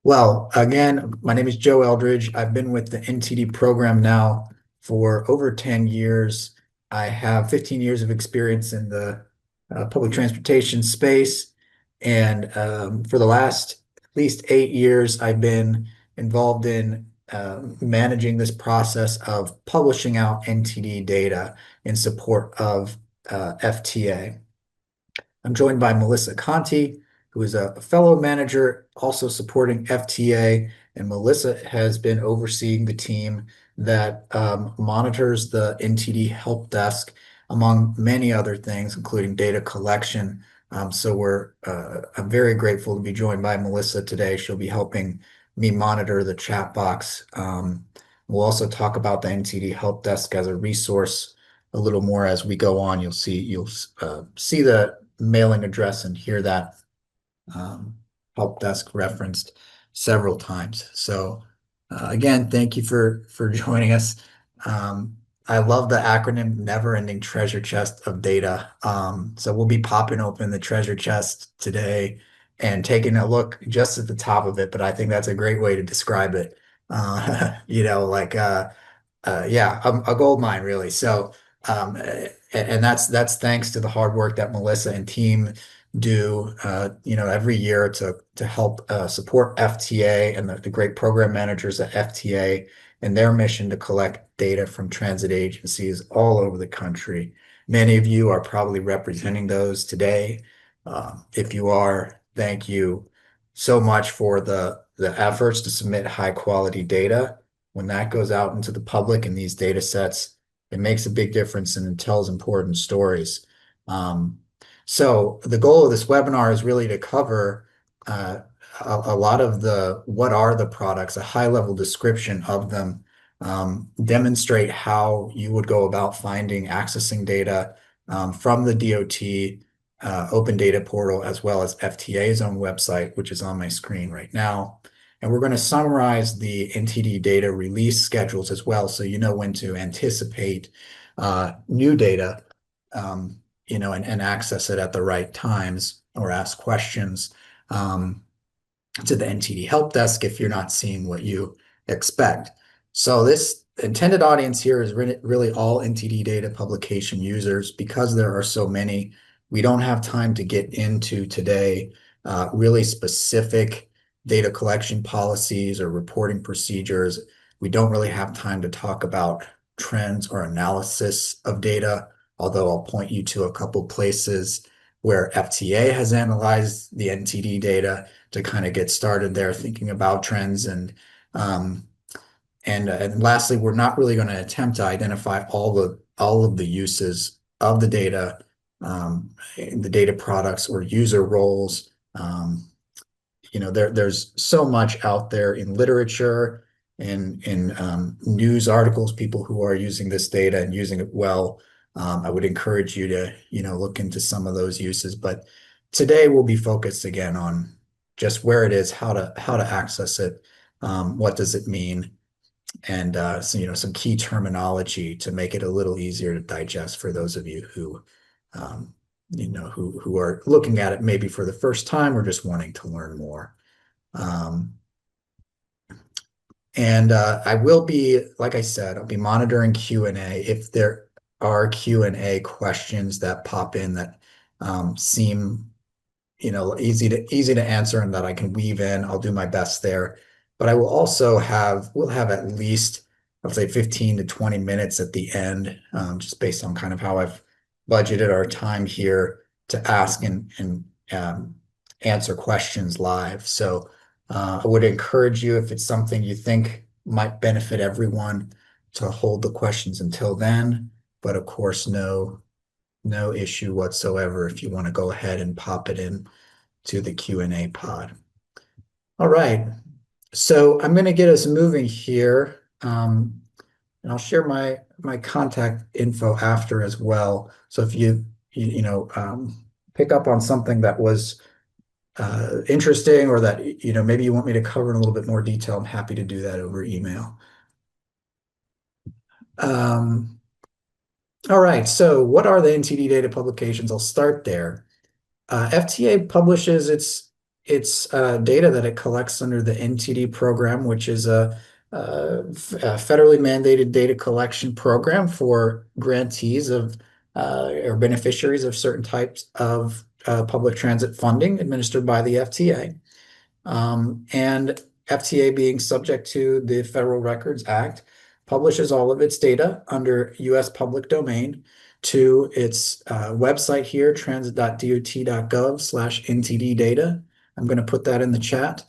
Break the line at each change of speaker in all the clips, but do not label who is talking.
Well, again, my name is Joe Eldridge. I've been with the NTD program now for over 10 years. I have 15 years of experience in the public transportation space. And for the last at least 8 years, I've been involved in managing this process of publishing out NTD data in support of FTA. I'm joined by Melissa Conti, who is a fellow manager also supporting FTA. And Melissa has been overseeing the team that monitors the NTD help desk, among many other things, including data collection. I'm very grateful to be joined by Melissa today. She'll be helping me monitor the chat box. We'll also talk about the NTD help desk as a resource a little more as we go on. You'll see the mailing address and hear that um, help desk referenced several times. Again, thank you for joining us. I love the acronym Never Ending Treasure Chest of Data. So we'll be popping open the treasure chest today and taking a look just at the top of it, but I think that's a great way to describe it. Yeah, a gold mine really. And that's thanks to the hard work that Melissa and team do, every year to help support FTA and the great program managers at FTA and their mission to collect data from transit agencies all over the country. Many of you are probably representing those today. If you are, thank you so much for the efforts to submit high quality data. When that goes out into the public in these data sets, it makes a big difference and it tells important stories. Um, so the goal of this webinar is really to cover uh, a lot of what are the products, a high level description of them, demonstrate how you would go about finding, accessing data from the DOT open data portal, as well as FTA's own website, which is on my screen right now. And we're going to summarize the NTD data release schedules as well, so you know when to anticipate new data, and access it at the right times or ask questions to the NTD help desk if you're not seeing what you expect. So this intended audience here is really all NTD data publication users. Because there are so many, we don't have time to get into today really specific data collection policies or reporting procedures. We don't really have time to talk about trends or analysis of data, although I'll point you to a couple places where FTA has analyzed the NTD data to kind of get started there, thinking about trends. And lastly, we're not really going to attempt to identify all of the uses of the data products or user roles. There's so much out there in literature and in news articles, people who are using this data and using it well. I would encourage you to, look into some of those uses. But today we'll be focused again on just where it is, how to access it, what does it mean, and some key terminology to make it a little easier to digest for those of you um, who are looking at it maybe for the first time or just wanting to learn more. Um, and I will be, like I said, I'll be monitoring Q&A. If there are Q&A questions that pop in that seem, easy to answer and that I can weave in, I'll do my best there. But I will also we'll have at least, I'll say 15 to 20 minutes at the end, just based on kind of how I've budgeted our time here to ask and answer questions live. So I would encourage you, if it's something you think might benefit everyone, to hold the questions until then. But of course, no issue whatsoever if you want to go ahead and pop it in to the Q&A pod. All right, so I'm going to get us moving here, and I'll share my contact info after as well. So if you pick up on something that was interesting, or that maybe you want me to cover in a little bit more detail, I'm happy to do that over email. All right, so what are the NTD data publications? I'll start there. FTA publishes its it's data that it collects under the NTD program, which is a federally mandated data collection program for grantees of or beneficiaries of certain types of public transit funding administered by the FTA. And FTA being subject to the Federal Records Act, publishes all of its data under US public domain to its website here, transit.dot.gov/NTD data. I'm going to put that in the chat,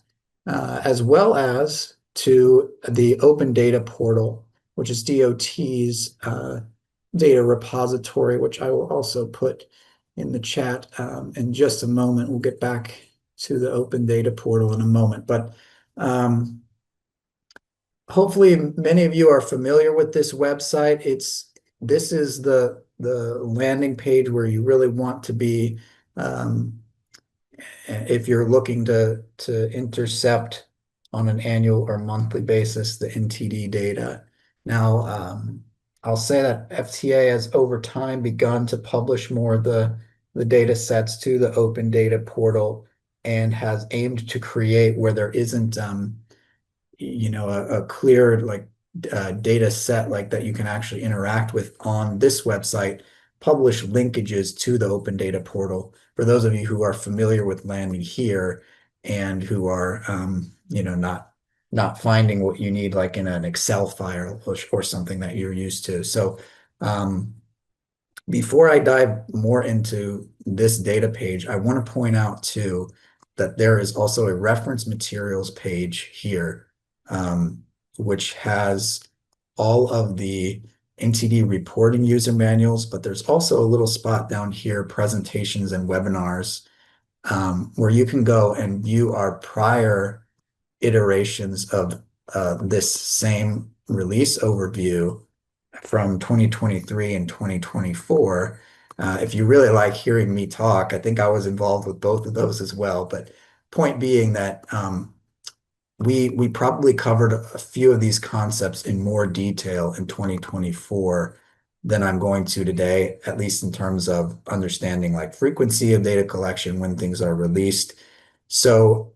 as well as to the Open Data Portal, which is DOT's data repository, which I will also put in the chat in just a moment. We'll get back to the Open Data Portal in a moment, but hopefully many of you are familiar with this website. This is the landing page where you really want to be if you're looking to intercept on an annual or monthly basis the NTD data. Now, I'll say that FTA has over time begun to publish more of the data sets to the Open Data Portal and has aimed to create where there isn't a clear data set like that you can actually interact with on this website, publish linkages to the Open Data Portal for those of you who are familiar with landing here and who are not finding what you need like in an Excel file or something that you're used to. So before I dive more into this data page, I want to point out too that there is also a reference materials page here, which has all of the NTD reporting user manuals, but there's also a little spot down here, presentations and webinars, where you can go and view our prior iterations of this same release overview from 2023 and 2024. If you really like hearing me talk, I think I was involved with both of those as well. But point being that we probably covered a few of these concepts in more detail in 2024 than I'm going to today, at least in terms of understanding like frequency of data collection when things are released. So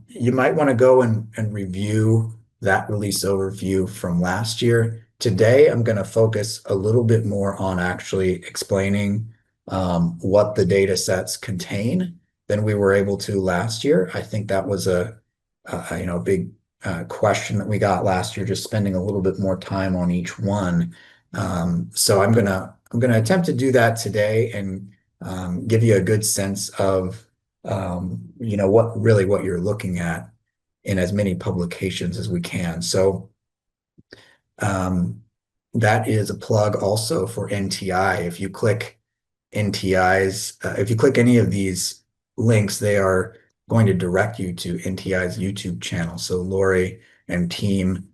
you might want to go and review that release overview from last year. Today, I'm going to focus a little bit more on actually explaining what the data sets contain than we were able to last year. I think that was a big question that we got last year, just spending a little bit more time on each one. So I'm gonna attempt to do that today and give you a good sense of what you're looking at in as many publications as we can. So that is a plug also for NTI. If you click if you click any of these links, they are going to direct you to NTI's YouTube channel. So Lori and team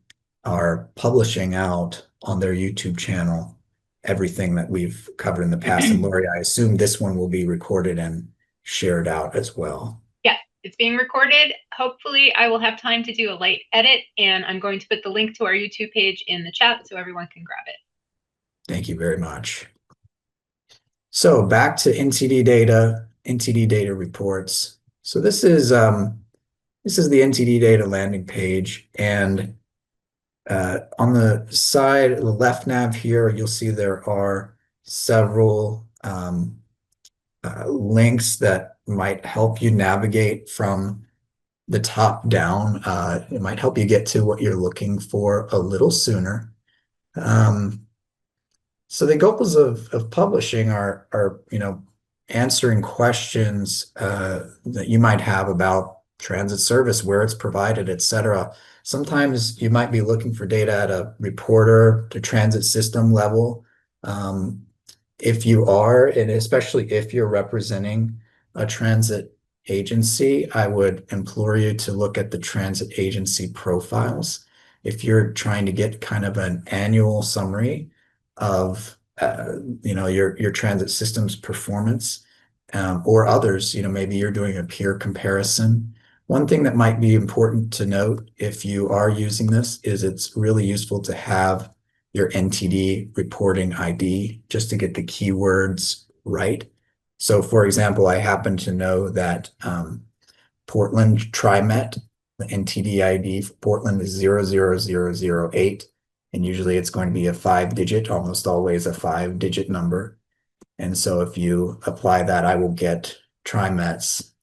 are publishing out on their YouTube channel everything that we've covered in the past. And Lori, I assume this one will be recorded and shared out as well.
Yeah, it's being recorded. Hopefully I will have time to do a light edit, and I'm going to put the link to our YouTube page in the chat so everyone can grab it.
Thank you very much. So back to NTD data reports. So this is the NTD data landing page, and on the side, the left nav here, you'll see there are several links that might help you navigate from the top down. It might help you get to what you're looking for a little sooner. So the goals of publishing are answering questions that you might have about transit service, where it's provided, etc. Sometimes you might be looking for data at a reporter to transit system level. If you are, and especially if you're representing a transit agency, I would implore you to look at the transit agency profiles. If you're trying to get kind of an annual summary of your transit system's performance, or others, maybe you're doing a peer comparison. One thing that might be important to note if you are using this is it's really useful to have your NTD reporting ID just to get the keywords right. So for example, I happen to know that Portland TriMet. The NTD ID for Portland is 00008. And usually it's going to be a 5-digit, almost always a 5-digit number. And so if you apply that, I will get TriMet's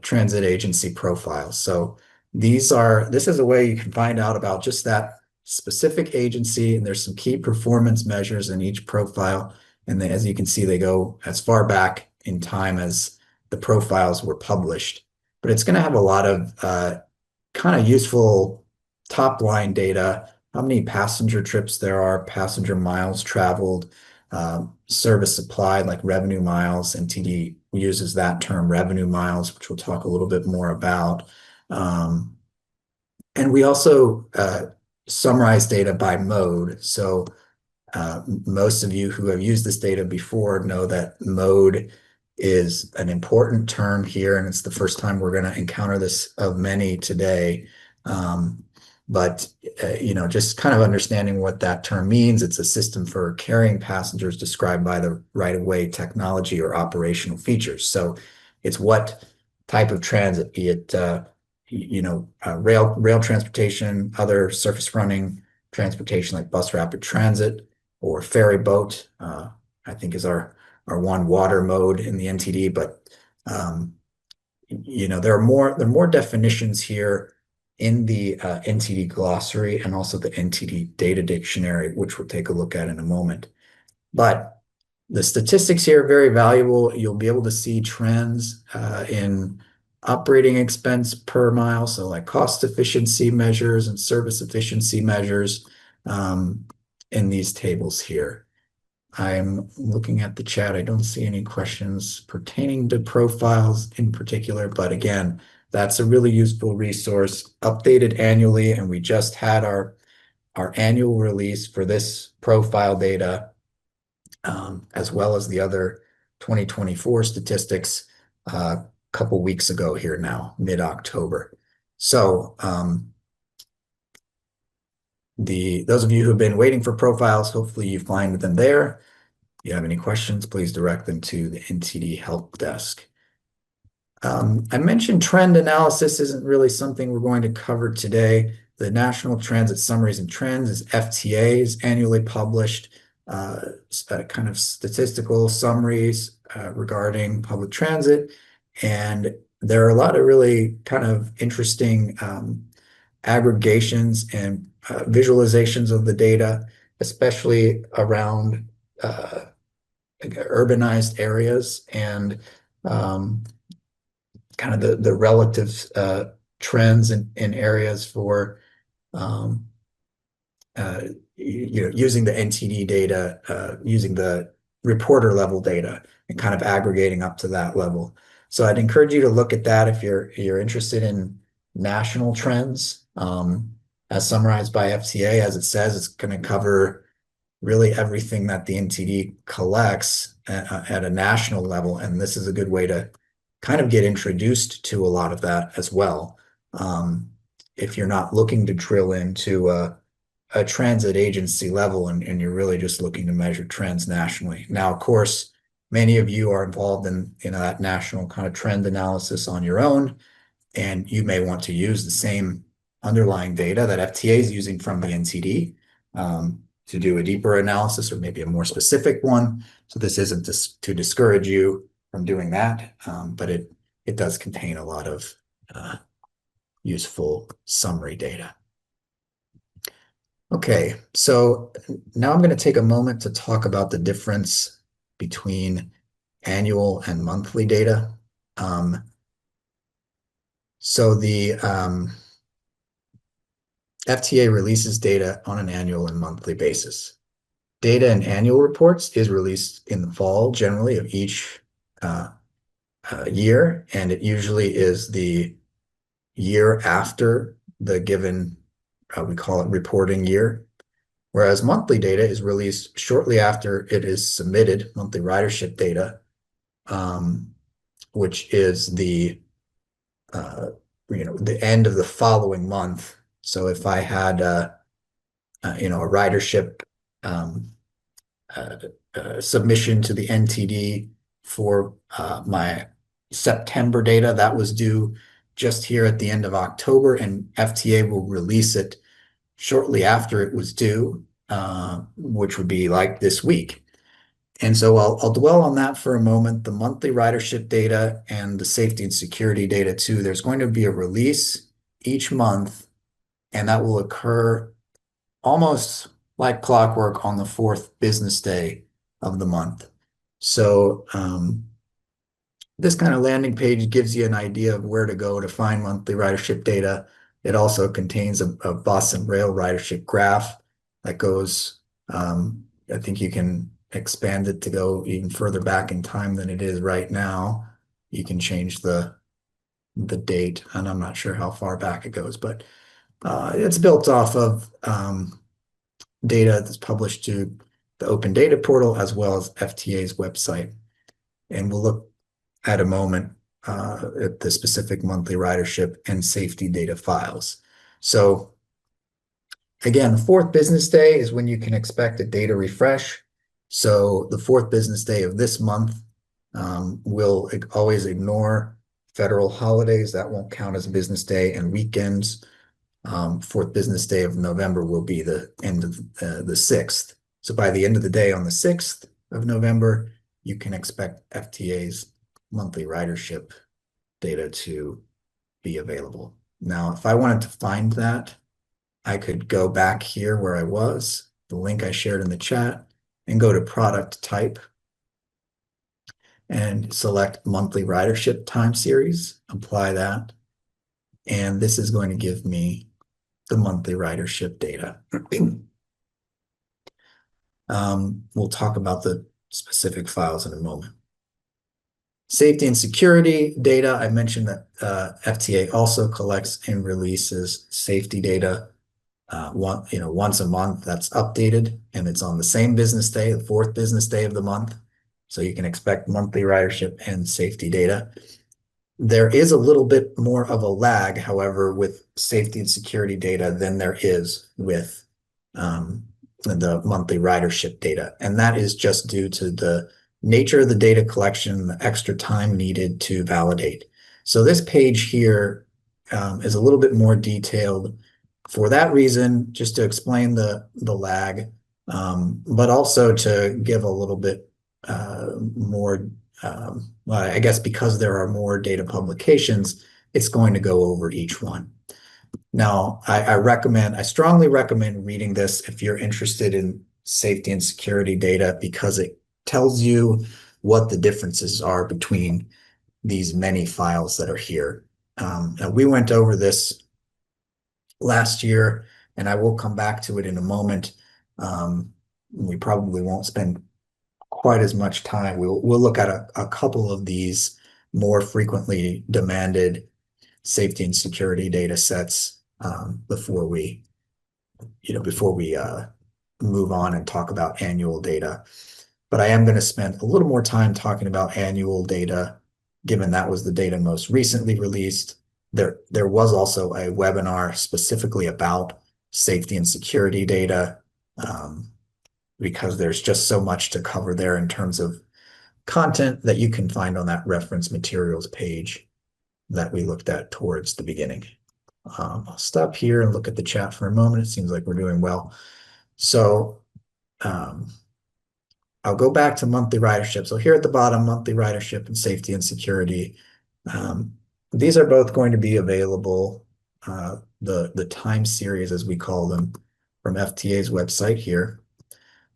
transit agency profiles. So this is a way you can find out about just that specific agency, and there's some key performance measures in each profile. And as you can see, they go as far back in time as the profiles were published. But it's going to have a lot of kind of useful top line data, how many passenger trips there are, passenger miles traveled, service supplied, like revenue miles. NTD uses that term, revenue miles, which we'll talk a little bit more about. And we also summarize data by mode. So most of you who have used this data before know that mode is an important term here, and it's the first time we're going to encounter this of many today. But just kind of understanding what that term means. It's a system for carrying passengers described by the right-of-way technology or operational features. So it's what type of transit, be it rail transportation, other surface running transportation like bus rapid transit or ferry boat, I think is our one water mode in the NTD. But there are more definitions here in the NTD glossary and also the NTD data dictionary, which we'll take a look at in a moment. But the statistics here are very valuable. You'll be able to see trends in operating expense per mile, so like cost efficiency measures and service efficiency measures in these tables here. I'm looking at the chat. I don't see any questions pertaining to profiles in particular, but again, that's a really useful resource, updated annually, and we just had our annual release for this profile data, as well as the other 2024 statistics a couple weeks ago here now, mid-October. So those of you who have been waiting for profiles, hopefully you find them there. If you have any questions, please direct them to the NTD help desk. I mentioned trend analysis isn't really something we're going to cover today. The National Transit Summaries and Trends is FTA's annually published kind of statistical summaries regarding public transit. And there are a lot of really kind of interesting aggregations and visualizations of the data, especially around urbanized areas and kind of the relative trends in areas for using the NTD data, using the reporter level data and kind of aggregating up to that level. So I'd encourage you to look at that if you're interested in national trends, as summarized by FTA. As it says, it's going to cover really everything that the NTD collects at a national level, and this is a good way to kind of get introduced to a lot of that as well. If you're not looking to drill into a transit agency level and you're really just looking to measure trends nationally. Now, of course, many of you are involved in that national kind of trend analysis on your own, and you may want to use the same underlying data that FTA is using from the NTD to do a deeper analysis or maybe a more specific one. So this isn't to discourage you from doing that, but it does contain a lot of useful summary data. Okay, so now I'm going to take a moment to talk about the difference between annual and monthly data. So the FTA releases data on an annual and monthly basis. Data in annual reports is released in the fall, generally, of each year, and it usually is the year after the given, we call it reporting year. Whereas monthly data is released shortly after it is submitted, monthly ridership data, which is the end of the following month. So if I had a ridership submission to the NTD for my September data that was due just here at the end of October, and FTA will release it shortly after it was due, which would be like this week. And so I'll dwell on that for a moment, the monthly ridership data and the safety and security data too. There's going to be a release each month, and that will occur almost like clockwork on the fourth business day of the month. So this kind of landing page gives you an idea of where to go to find monthly ridership data. It also contains a bus and rail ridership graph that goes, I think you can expand it to go even further back in time than it is right now. You can change the date, and I'm not sure how far back it goes, but it's built off of data that's published to the Open Data Portal as well as FTA's website. And we'll look at a moment at the specific monthly ridership and safety data files. So again, the fourth business day is when you can expect a data refresh. So the fourth business day of this month, we'll always ignore federal holidays. That won't count as a business day, and weekends. Fourth business day of November will be the end of the 6th. So by the end of the day on the 6th of November, you can expect FTA's monthly ridership data to be available. Now, if I wanted to find that, I could go back here where I was, the link I shared in the chat, and go to product type and select monthly ridership time series, apply that. And this is going to give me the monthly ridership data. We'll talk about the specific files in a moment. Safety and security data, I mentioned that FTA also collects and releases safety data once a month. That's updated, and it's on the same business day, the fourth business day of the month. So you can expect monthly ridership and safety data. There is a little bit more of a lag, however, with safety and security data than there is with the monthly ridership data. And that is just due to the nature of the data collection, the extra time needed to validate. So this page here is a little bit more detailed for that reason, just to explain the lag, but also to give a little bit more, well, I guess because there are more data publications, it's going to go over each one. Now, I strongly recommend reading this if you're interested in safety and security data, because it tells you what the differences are between these many files that are here. Now we went over this last year, and I will come back to it in a moment. We probably won't spend quite as much time. We'll look at a couple of these more frequently demanded safety and security data sets before we move on and talk about annual data. But I am going to spend a little more time talking about annual data, given that was the data most recently released. There was also a webinar specifically about safety and security data, because there's just so much to cover there in terms of content that you can find on that reference materials page that we looked at towards the beginning. I'll stop here and look at the chat for a moment. It seems like we're doing well. So I'll go back to monthly ridership. So here at the bottom, monthly ridership and safety and security. These are both going to be available, the time series, as we call them, from FTA's website here.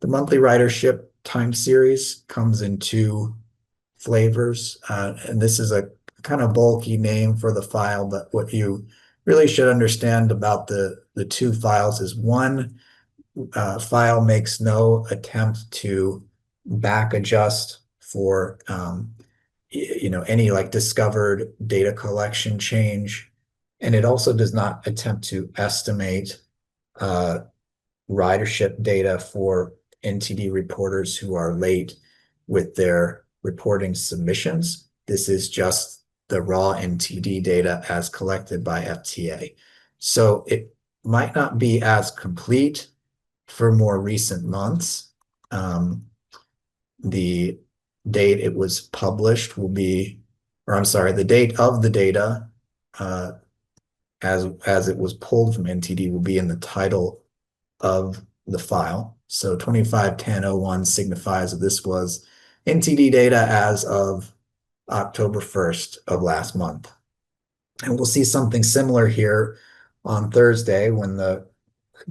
The monthly ridership time series comes in two flavors, and this is a kind of bulky name for the file, but what you really should understand about the two files is one file makes no attempt to back adjust for any like discovered data collection change, and it also does not attempt to estimate ridership data for NTD reporters who are late with their reporting submissions. This is just the raw NTD data as collected by FTA. So it might not be as complete for more recent months. The date it was published will be or I'm sorry, the date of the data uh, as it was pulled from NTD will be in the title of the file. So 251001 signifies that this was NTD data as of October 1st of last month. And we'll see something similar here on Thursday when the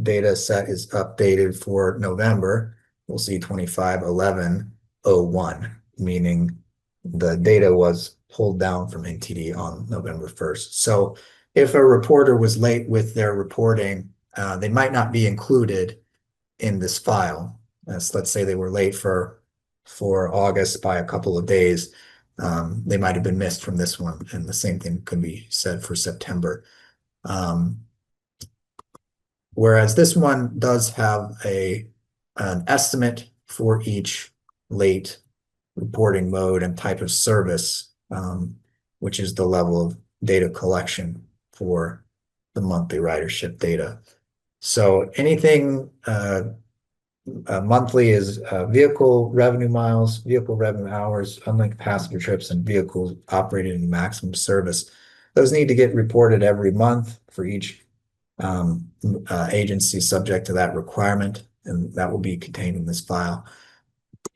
data set is updated for November. We'll see 251101, meaning the data was pulled down from NTD on November 1st. So if a reporter was late with their reporting, they might not be included in this file. Let's say they were late for August by a couple of days. They might have been missed from this one, and the same thing could be said for September. Um, Whereas this one does have an estimate for each late reporting mode and type of service, which is the level of data collection for the monthly ridership data. So anything monthly is vehicle revenue miles, vehicle revenue hours, unlinked passenger trips, and vehicles operated in maximum service. Those need to get reported every month for each agency subject to that requirement, and that will be contained in this file.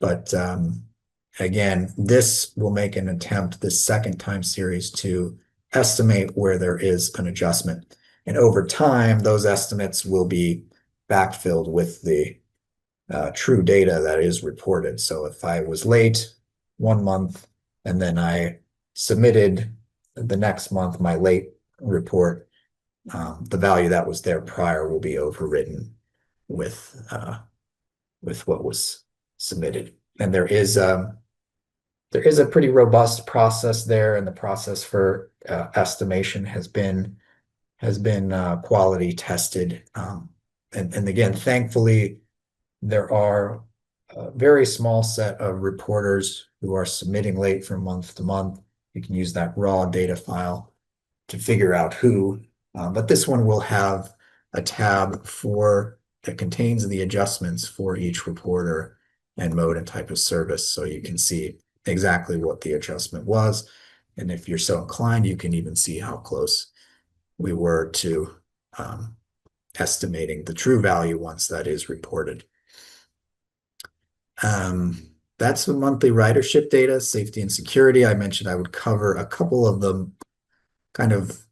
But again, this will make an attempt this second time series to estimate where there is an adjustment. And over time, those estimates will be backfilled with the true data that is reported. So if I was late 1 month and then I submitted the next month my late report, the value that was there prior will be overwritten with what was submitted. And there is a pretty robust process there, and the process for estimation has been quality tested. And again, thankfully, there are a very small set of reporters who are submitting late from month to month. You can use that raw data file to figure out who, but this one will have a tab that contains the adjustments for each reporter and mode and type of service, so you can see exactly what the adjustment was. And if you're so inclined, you can even see how close we were to estimating the true value once that is reported. That's the monthly ridership data, safety and security. I mentioned I would cover a couple of the kind of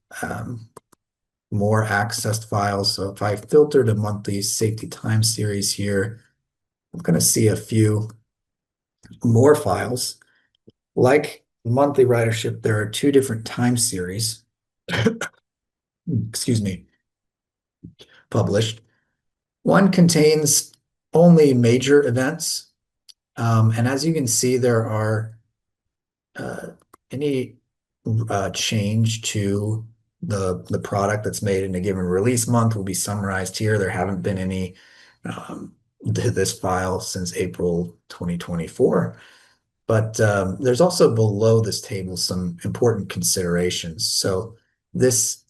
more accessed files. So if I filtered a monthly safety time series here, I'm going to see a few more files. Like monthly ridership, there are two different time series, excuse me, published. One contains only major events. And as you can see, there are any change to the product that's made in a given release month will be summarized here. There haven't been any this file since April 2024. But there's also below this table some important considerations. So this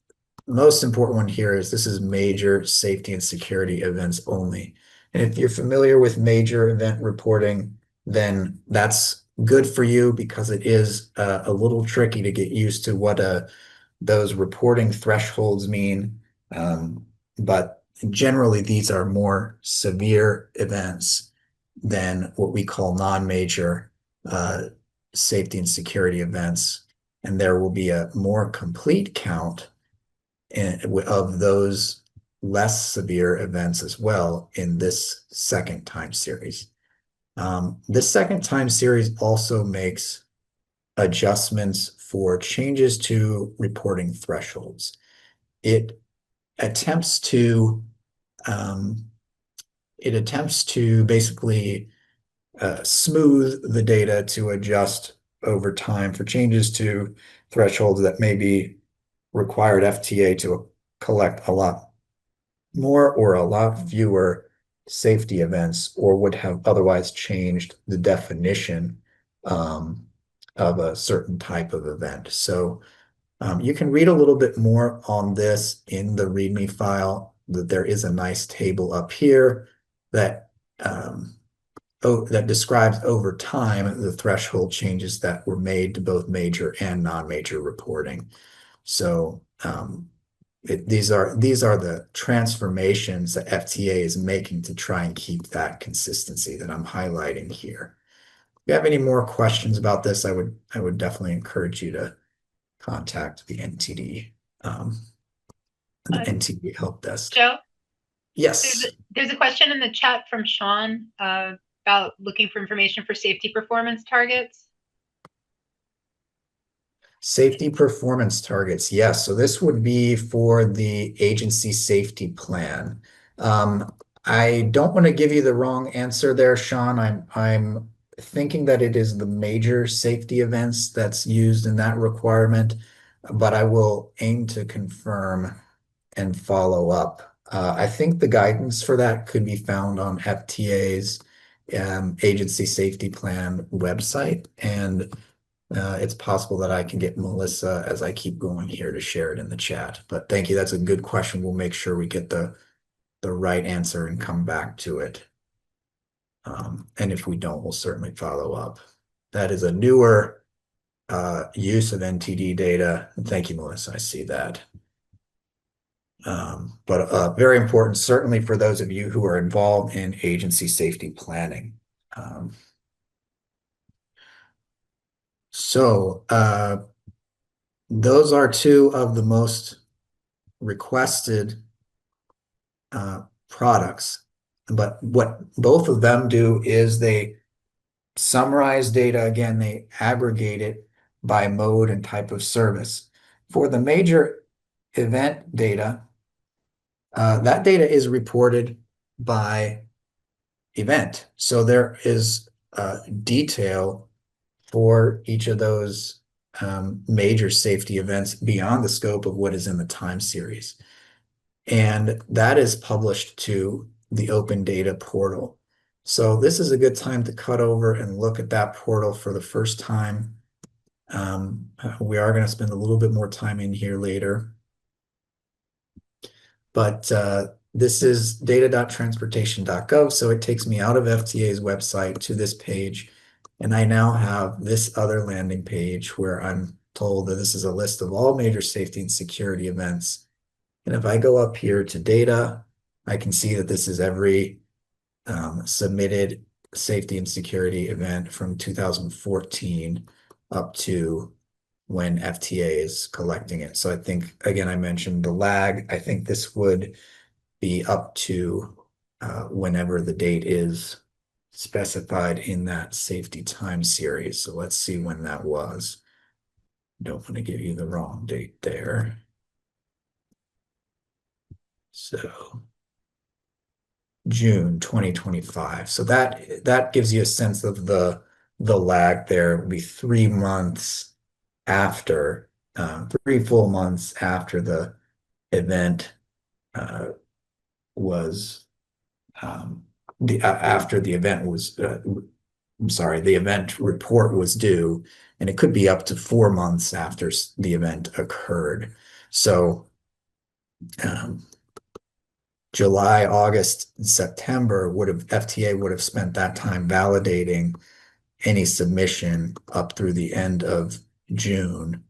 most important one here is this is major safety and security events only. And if you're familiar with major event reporting, then that's good for you because it is a little tricky to get used to what those reporting thresholds mean. But generally, these are more severe events than what we call non-major safety and security events. And there will be a more complete count of those less severe events as well in this second time series. This second time series also makes adjustments for changes to reporting thresholds. It attempts to basically smooth the data to adjust over time for changes to thresholds that maybe required FTA to collect a lot more or a lot fewer safety events, or would have otherwise changed the definition of a certain type of event. So you can read a little bit more on this in the README file. That there is a nice table up here that that describes over time the threshold changes that were made to both major and non-major reporting. So these are the transformations that FTA is making to try and keep that consistency that I'm highlighting here. If you have any more questions about this, I would definitely encourage you to contact the
Uh,
NTD help desk.
Joe,
Yes.
there's a question in the chat from Sean about looking for information for safety performance targets.
Safety performance targets. Yes. So this would be for the agency safety plan. Um, I don't want to give you the wrong answer there, Sean. I'm thinking that it is the major safety events that's used in that requirement, but I will aim to confirm and follow up. I think the guidance for that could be found on FTA's agency safety plan website, and it's possible that I can get Melissa as I keep going here to share it in the chat. But thank you. That's a good question. We'll make sure we get the right answer and come back to it. And if we don't, we'll certainly follow up. That is a newer use of NTD data. Thank you, Melissa. I see that. But very important, certainly for those of you who are involved in agency safety planning. So those are two of the most requested products. But what both of them do is they summarize data. Again, they aggregate it by mode and type of service. For the major event data, that data is reported by event. So there is detail for each of those major safety events beyond the scope of what is in the time series. And that is published to the open data portal. So this is a good time to cut over and look at that portal for the first time. We are going to spend a little bit more time in here later. But this is data.transportation.gov, so it takes me out of FTA's website to this page, and I now have this other landing page where I'm told that this is a list of all major safety and security events. And if I go up here to data, I can see that this is every submitted safety and security event from 2014 up to when FTA is collecting it. So I think, again, I mentioned the lag. I think this would be up to whenever the date is specified in that safety time series. So let's see when that was. Don't want to give you the wrong date there. So June 2025. So that gives you a sense of the lag there. It would be 3 months after, 3 full months after the event was after the event was I'm sorry, the event report was due, and it could be up to 4 months after the event occurred. So July, August, and September FTA would have spent that time validating any submission up through the end of June.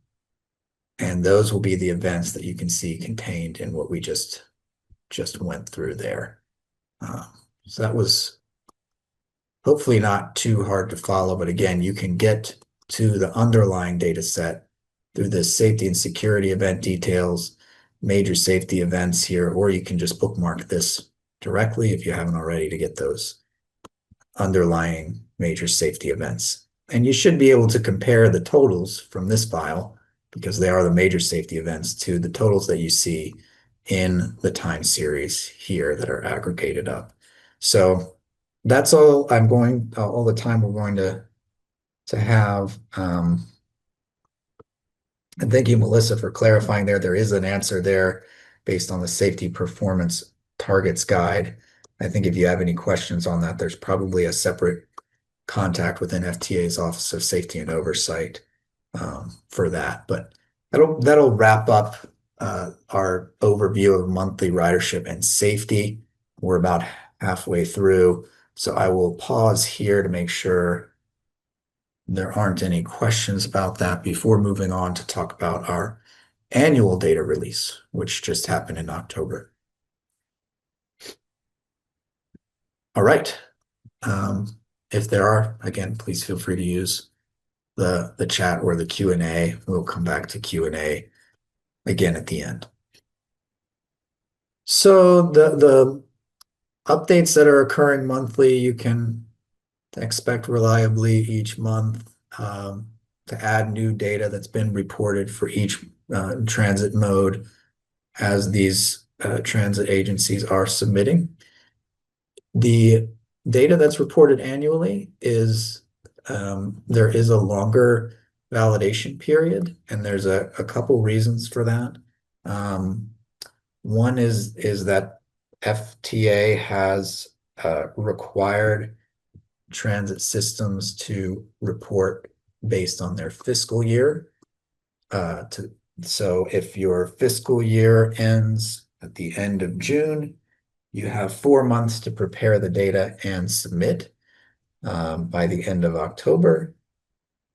And those will be the events that you can see contained in what we just went through there. So that was hopefully not too hard to follow, but again, you can get to the underlying data set through the safety and security event details, major safety events here, or you can just bookmark this directly if you haven't already to get those underlying major safety events. And you should be able to compare the totals from this file, because they are the major safety events, to the totals that you see in the time series here that are aggregated up. So that's all all the time we're going to have. And thank you, Melissa, for clarifying there. There is an answer there based on the safety performance targets guide. I think if you have any questions on that, there's probably a separate contact within FTA's Office of Safety and Oversight for that. But that'll wrap up our overview of monthly ridership and safety. We're about halfway through. So I will pause here to make sure there aren't any questions about that before moving on to talk about our annual data release, which just happened in October. All right. Um, if there are, again, please feel free to use the chat or the Q&A. We'll come back to Q&A again at the end. So the updates that are occurring monthly, you can expect reliably each month to add new data that's been reported for each transit mode as these transit agencies are submitting. The data that's reported annually is there is a longer validation period, and there's a couple reasons for that. Um, One is that FTA has required transit systems to report based on their fiscal year. So if your fiscal year ends at the end of June, you have 4 months to prepare the data and submit by the end of October.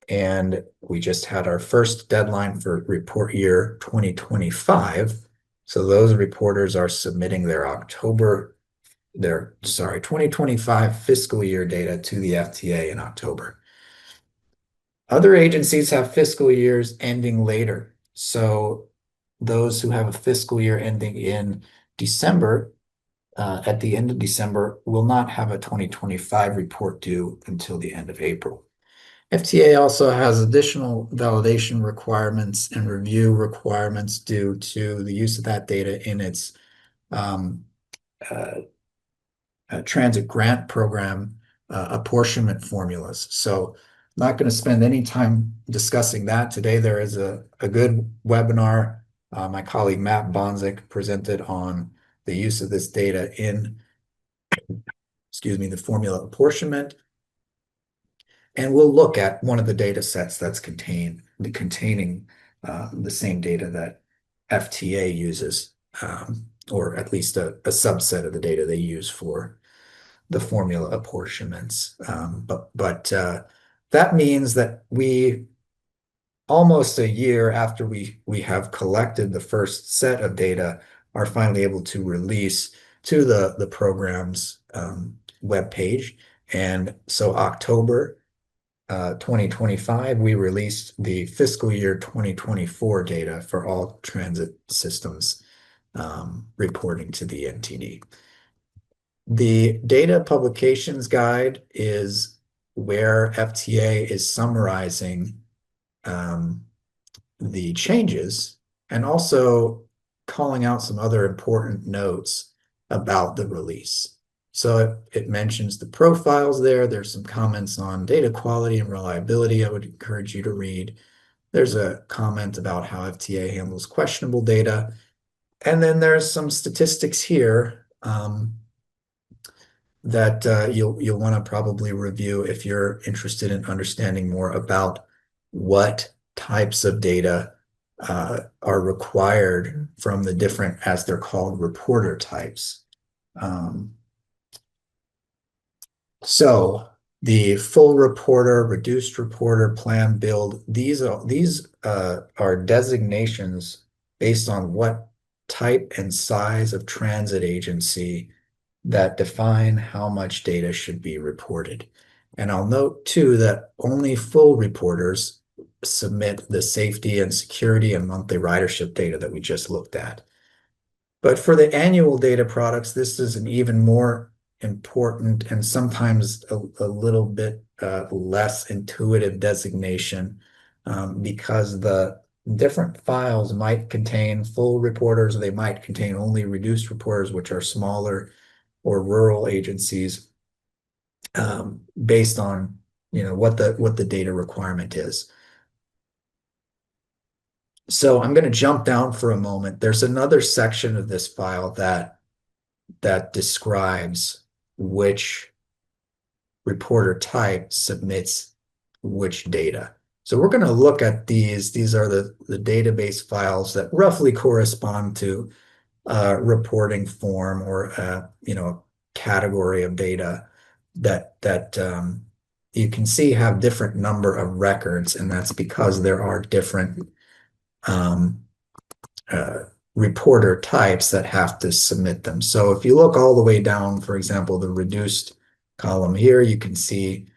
And we just had our first deadline for report year 2025. So those reporters are submitting their 2025 fiscal year data to the FTA in October. Other agencies have fiscal years ending later. So those who have a fiscal year ending in December, at the end of December, will not have a 2025 report due until the end of April. FTA also has additional validation requirements and review requirements due to the use of that data in its um, uh, transit grant program apportionment formulas. So I'm not going to spend any time discussing that today. There is a good webinar my colleague Matt Bonzik presented on the use of this data in, the formula apportionment. And we'll look at one of the data sets that's containing the same data that FTA uses, or at least a subset of the data they use for the formula apportionments. But that means that we almost a year after we have collected the first set of data are finally able to release to the program's web page. And so October 2025, we released the fiscal year 2024 data for all transit systems reporting to the NTD. The data publications guide is where FTA is summarizing the changes and also calling out some other important notes about the release. So it mentions the profiles there. There's some comments on data quality and reliability I would encourage you to read. There's a comment about how FTA handles questionable data. And then there's some statistics here that you'll want to probably review if you're interested in understanding more about what types of data are required from the different, as they're called, reporter types. So the full reporter, reduced reporter, plan build, these are designations based on what type and size of transit agency that define how much data should be reported. And I'll note too that only full reporters submit the safety and security and monthly ridership data that we just looked at. But for the annual data products, this is an even more important and sometimes a little bit less intuitive designation because the different files might contain full reporters, or they might contain only reduced reporters, which are smaller or rural agencies, based on what the data requirement is. So I'm going to jump down for a moment. There's another section of this file that describes which reporter type submits which data. So we're going to look at these. These are the database files that roughly correspond to reporting form or category of data that you can see have different number of records, and that's because there are different um, uh, reporter types that have to submit them. So if you look all the way down, for example, the reduced column here, you can see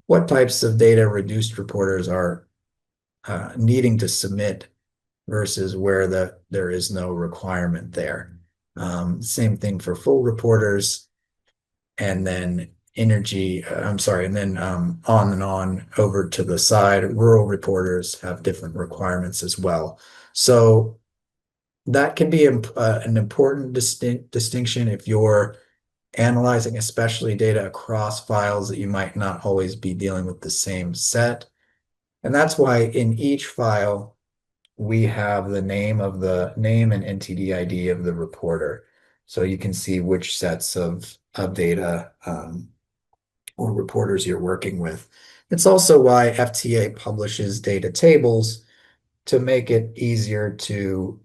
what types of data reduced reporters are needing to submit versus where there is no requirement there. Same thing for full reporters, and then I'm sorry, and then on and on over to the side, rural reporters have different requirements as well. So that can be an important distinction if you're analyzing especially data across files that you might not always be dealing with the same set. And that's why in each file, we have the name and NTD ID of the reporter. So you can see which sets of data or reporters you're working with. It's also why FTA publishes data tables to make it easier to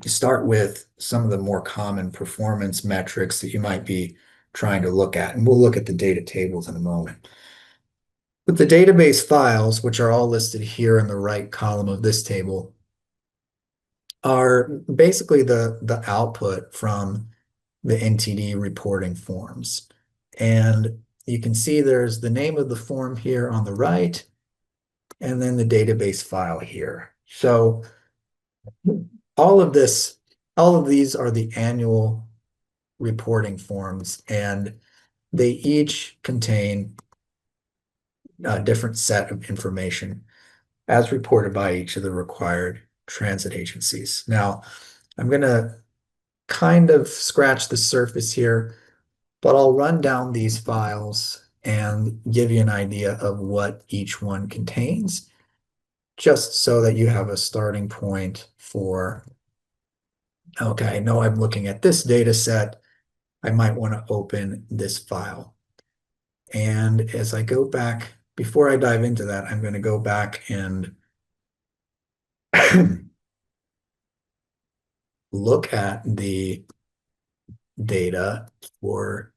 start with some of the more common performance metrics that you might be trying to look at. And we'll look at the data tables in a moment. With the database files, which are all listed here in the right column of this table, are basically the output from the NTD reporting forms. And you can see there's the name of the form here on the right, and then the database file here. So all of this, all of these are the annual reporting forms, and they each contain a different set of information as reported by each of the required transit agencies. Now, I'm going to kind of scratch the surface here, but I'll run down these files and give you an idea of what each one contains, just so that you have a starting point for, okay, I know I'm looking at this data set. I might want to open this file. And as I go back, before I dive into that, I'm going to go back and look at the data for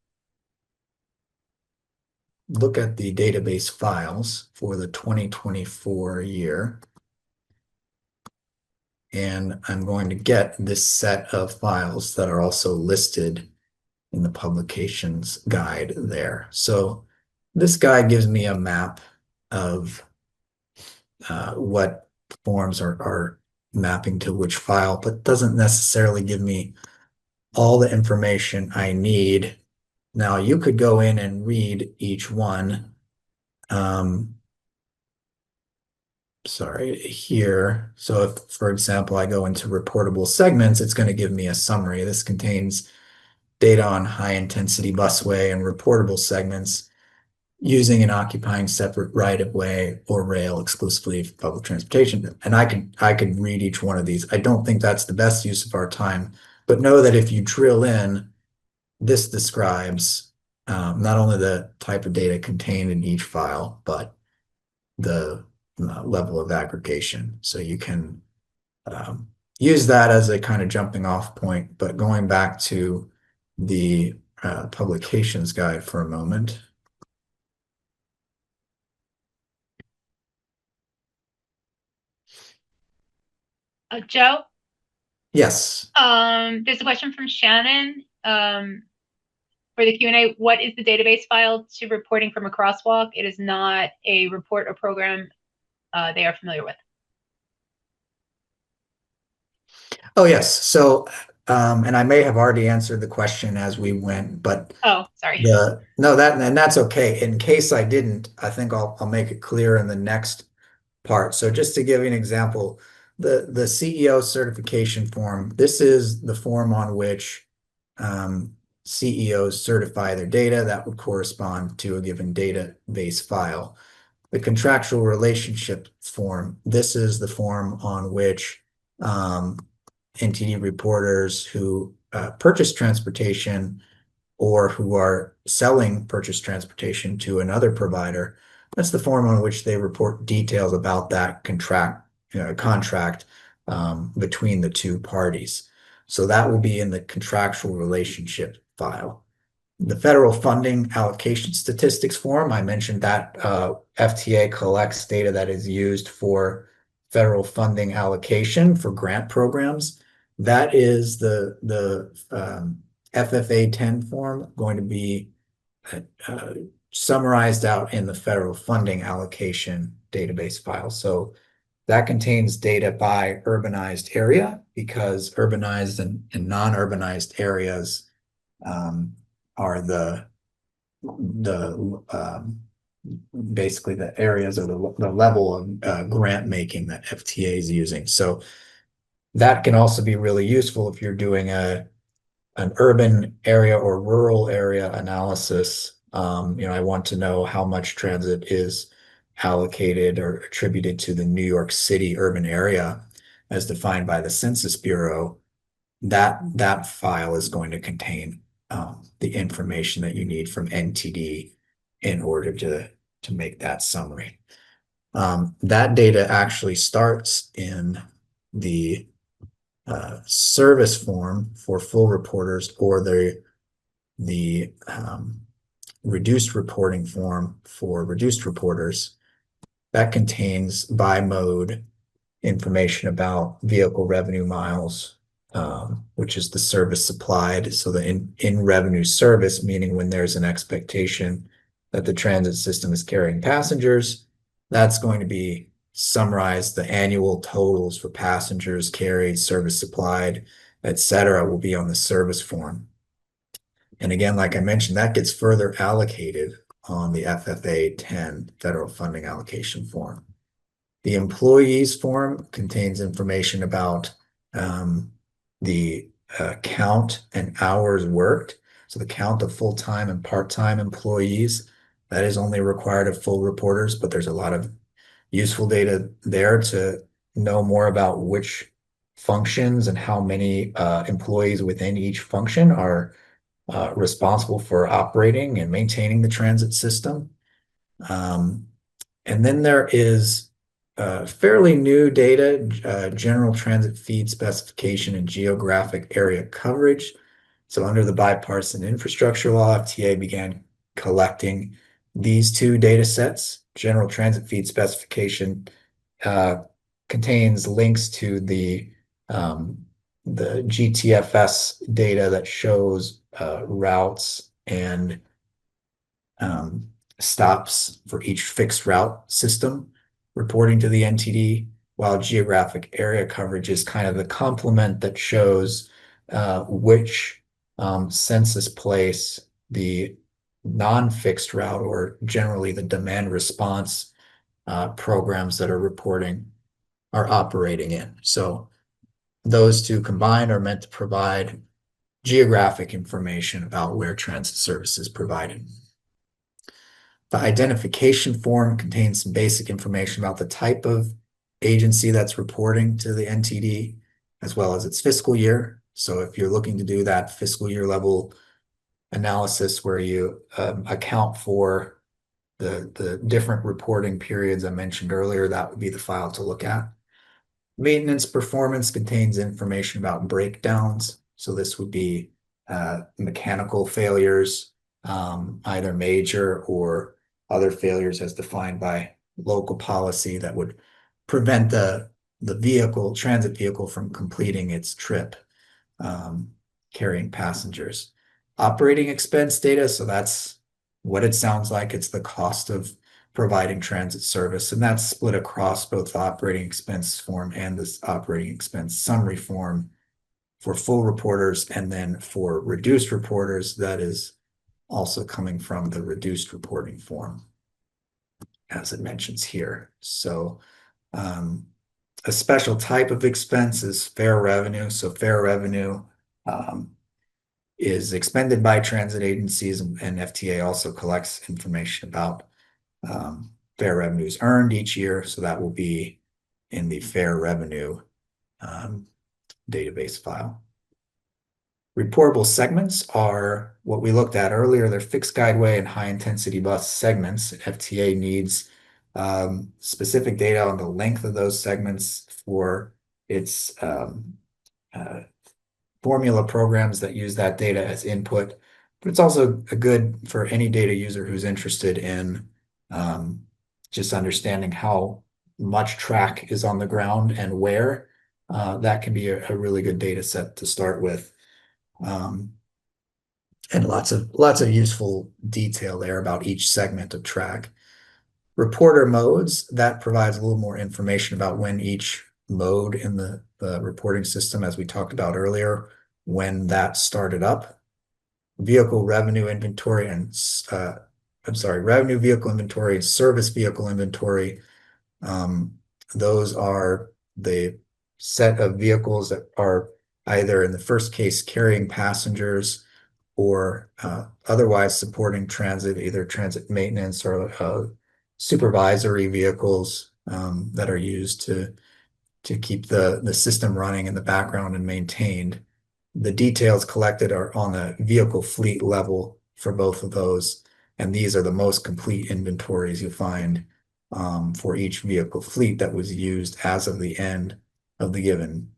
look at the database files for the 2024 year. And I'm going to get this set of files that are also listed in the publications guide there. So this guide gives me a map of what forms are mapping to which file, but doesn't necessarily give me all the information I need. Now you could go in and read each one. Sorry, here. So if, for example, I go into reportable segments, it's going to give me a summary. This contains data on high intensity busway and reportable segments using and occupying separate right of way or rail exclusively for public transportation. And I could read each one of these. I don't think that's the best use of our time, but know that if you drill in, this describes not only the type of data contained in each file, but the level of aggregation. So you can use that as a kind of jumping off point. But going back to the publications guide for a moment.
Joe,
Yes.
there's a question from Shannon for the Q&A. What is the database file to reporting from a crosswalk? It is not a report or program they are familiar with.
Oh, yes. So, and I may have already answered the question as we went, but
Oh, sorry.
no, that's okay. In case I didn't, I think I'll make it clear in the next part. So just to give you an example, the CEO certification form, this is the form on which CEOs certify their data that would correspond to a given database file. The contractual relationship form, this is the form on which NTD reporters who purchase transportation or who are selling purchase transportation to another provider, that's the form on which they report details about that contract between the two parties. So that will be in the contractual relationship file. The federal funding allocation statistics form, I mentioned that FTA collects data that is used for federal funding allocation for grant programs. That is the FFA 10 form going to be uh, summarized out in the federal funding allocation database file. So that contains data by urbanized area because urbanized and non-urbanized areas are the basically the areas or the level of grant making that FTA is using. So that can also be really useful if you're doing an urban area or rural area analysis. I want to know how much transit is allocated or attributed to the New York City urban area as defined by the Census Bureau. That file is going to contain the information that you need from NTD in order to make that summary. That data actually starts in the service form for full reporters or the reduced reporting form for reduced reporters. That contains by mode information about vehicle revenue miles, which is the service supplied. So the in revenue service, meaning when there's an expectation that the transit system is carrying passengers, that's going to be summarized. The annual totals for passengers carried, service supplied, etc., will be on the service form. And again, like I mentioned, that gets further allocated on the FFA 10 federal funding allocation form. The employees form contains information about the count and hours worked. So the count of full-time and part-time employees, that is only required of full reporters, but there's a lot of useful data there to know more about which functions and how many employees within each function are responsible for operating and maintaining the transit system. And then there is fairly new data, general transit feed specification and geographic area coverage. So under the bipartisan infrastructure law, FTA began collecting these two data sets. General transit feed specification uh, contains links to the GTFS data that shows routes and um, stops for each fixed route system reporting to the NTD, while geographic area coverage is kind of the complement that shows which census place the non-fixed route or generally the demand response programs that are reporting are operating in. So those two combined are meant to provide geographic information about where transit service is provided. The identification form contains some basic information about the type of agency that's reporting to the NTD, as well as its fiscal year. So if you're looking to do that fiscal year level analysis where you account for the different reporting periods I mentioned earlier, that would be the file to look at. Maintenance performance contains information about breakdowns. So this would be mechanical failures, either major or other failures as defined by local policy that would prevent the transit vehicle from completing its trip, carrying passengers. Operating expense data, so that's what it sounds like. It's the cost of providing transit service, and that's split across both the operating expense form and this operating expense summary form for full reporters, and then for reduced reporters, that is also coming from the reduced reporting form, as it mentions here. So a special type of expense is fare revenue. So fare revenue is expended by transit agencies, and FTA also collects information about fare revenues earned each year. So that will be in the fare revenue database file. Reportable segments are what we looked at earlier. They're fixed guideway and high intensity bus segments. FTA needs specific data on the length of those segments for its formula programs that use that data as input. But it's also a good for any data user who's interested in um, just understanding how much track is on the ground and where. That can be a really good data set to start with. Um, and lots of useful detail there about each segment of track. Reporter modes, that provides a little more information about when each mode in the reporting system, as we talked about earlier, when that started up. Vehicle revenue inventory and I'm sorry, revenue vehicle inventory and service vehicle inventory. Um, those are the set of vehicles that are either in the first case carrying passengers or otherwise supporting transit, either transit maintenance or supervisory vehicles that are used to keep the system running in the background and maintained. The details collected are on a vehicle fleet level for both of those, and these are the most complete inventories you'll find for each vehicle fleet that was used as of the end of the given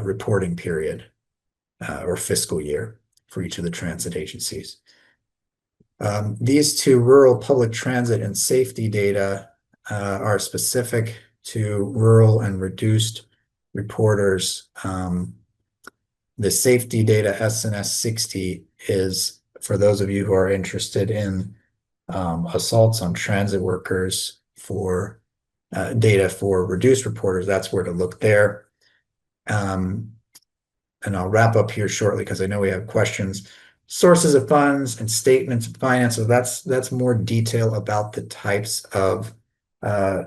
reporting period or fiscal year for each of the transit agencies. These two rural public transit and safety data are specific to rural and reduced reporters. The safety data SNS 60 is for those of you who are interested in assaults on transit workers for data for reduced reporters. That's where to look there. And I'll wrap up here shortly because I know we have questions. Sources of funds and statements of finance. So that's more detail about the types of uh,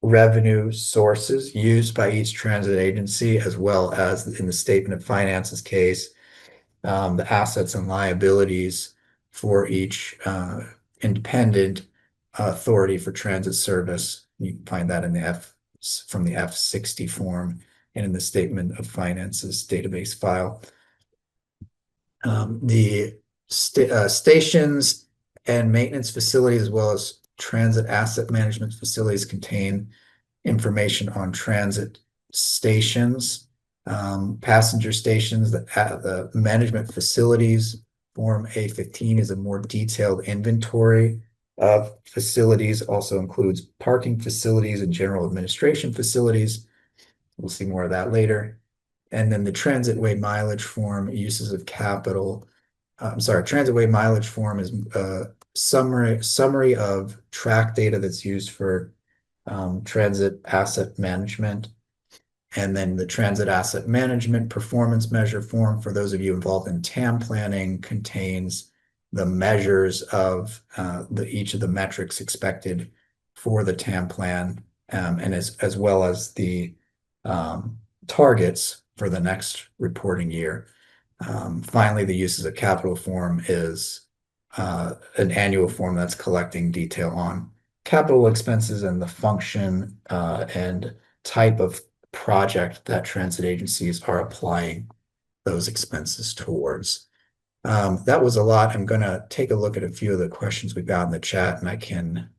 revenue sources used by each transit agency, as well as in the statement of finances case, the assets and liabilities for each independent authority for transit service. You can find that in the from the F60 form and in the statement of finances database file. The stations and maintenance facilities, as well as transit asset management facilities, contain information on transit stations, passenger stations, the management facilities. Form A15 is a more detailed inventory of facilities, also includes parking facilities and general administration facilities. We'll see more of that later. And then the transitway mileage form, uses of capital. I'm sorry, transitway mileage form is a summary of track data that's used for transit asset management. And then the transit asset management performance measure form for those of you involved in TAM planning contains the measures of each of the metrics expected for the TAM plan, and as well as the targets for the next reporting year. Finally, the uses of capital form is an annual form that's collecting detail on capital expenses and the function and type of project that transit agencies are applying those expenses towards. That was a lot. I'm going to take a look at a few of the questions we got in the chat, and I can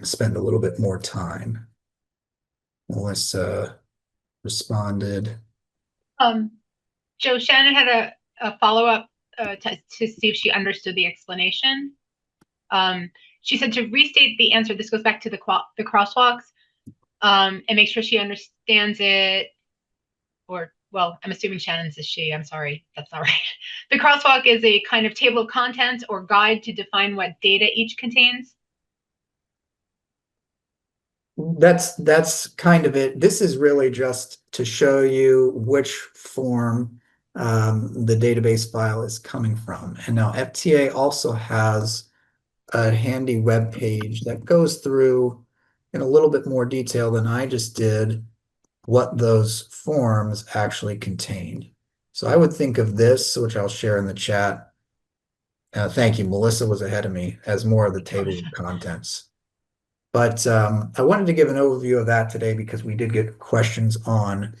spend a little bit more time. Melissa responded.
Joe, Shannon had a follow-up to see if she understood the explanation. She said to restate the answer, this goes back to the crosswalks, and make sure she understands it, or, well, I'm assuming Shannon's a she, I'm sorry, that's not right. The crosswalk is a kind of table of contents or guide to define what data each contains.
That's kind of it. This is really just to show you which form the database file is coming from. And now FTA also has a handy web page that goes through in a little bit more detail than I just did what those forms actually contained. So I would think of this, which I'll share in the chat. Thank you. Melissa was ahead of me as more of the table of contents. But I wanted to give an overview of that today because we did get questions on,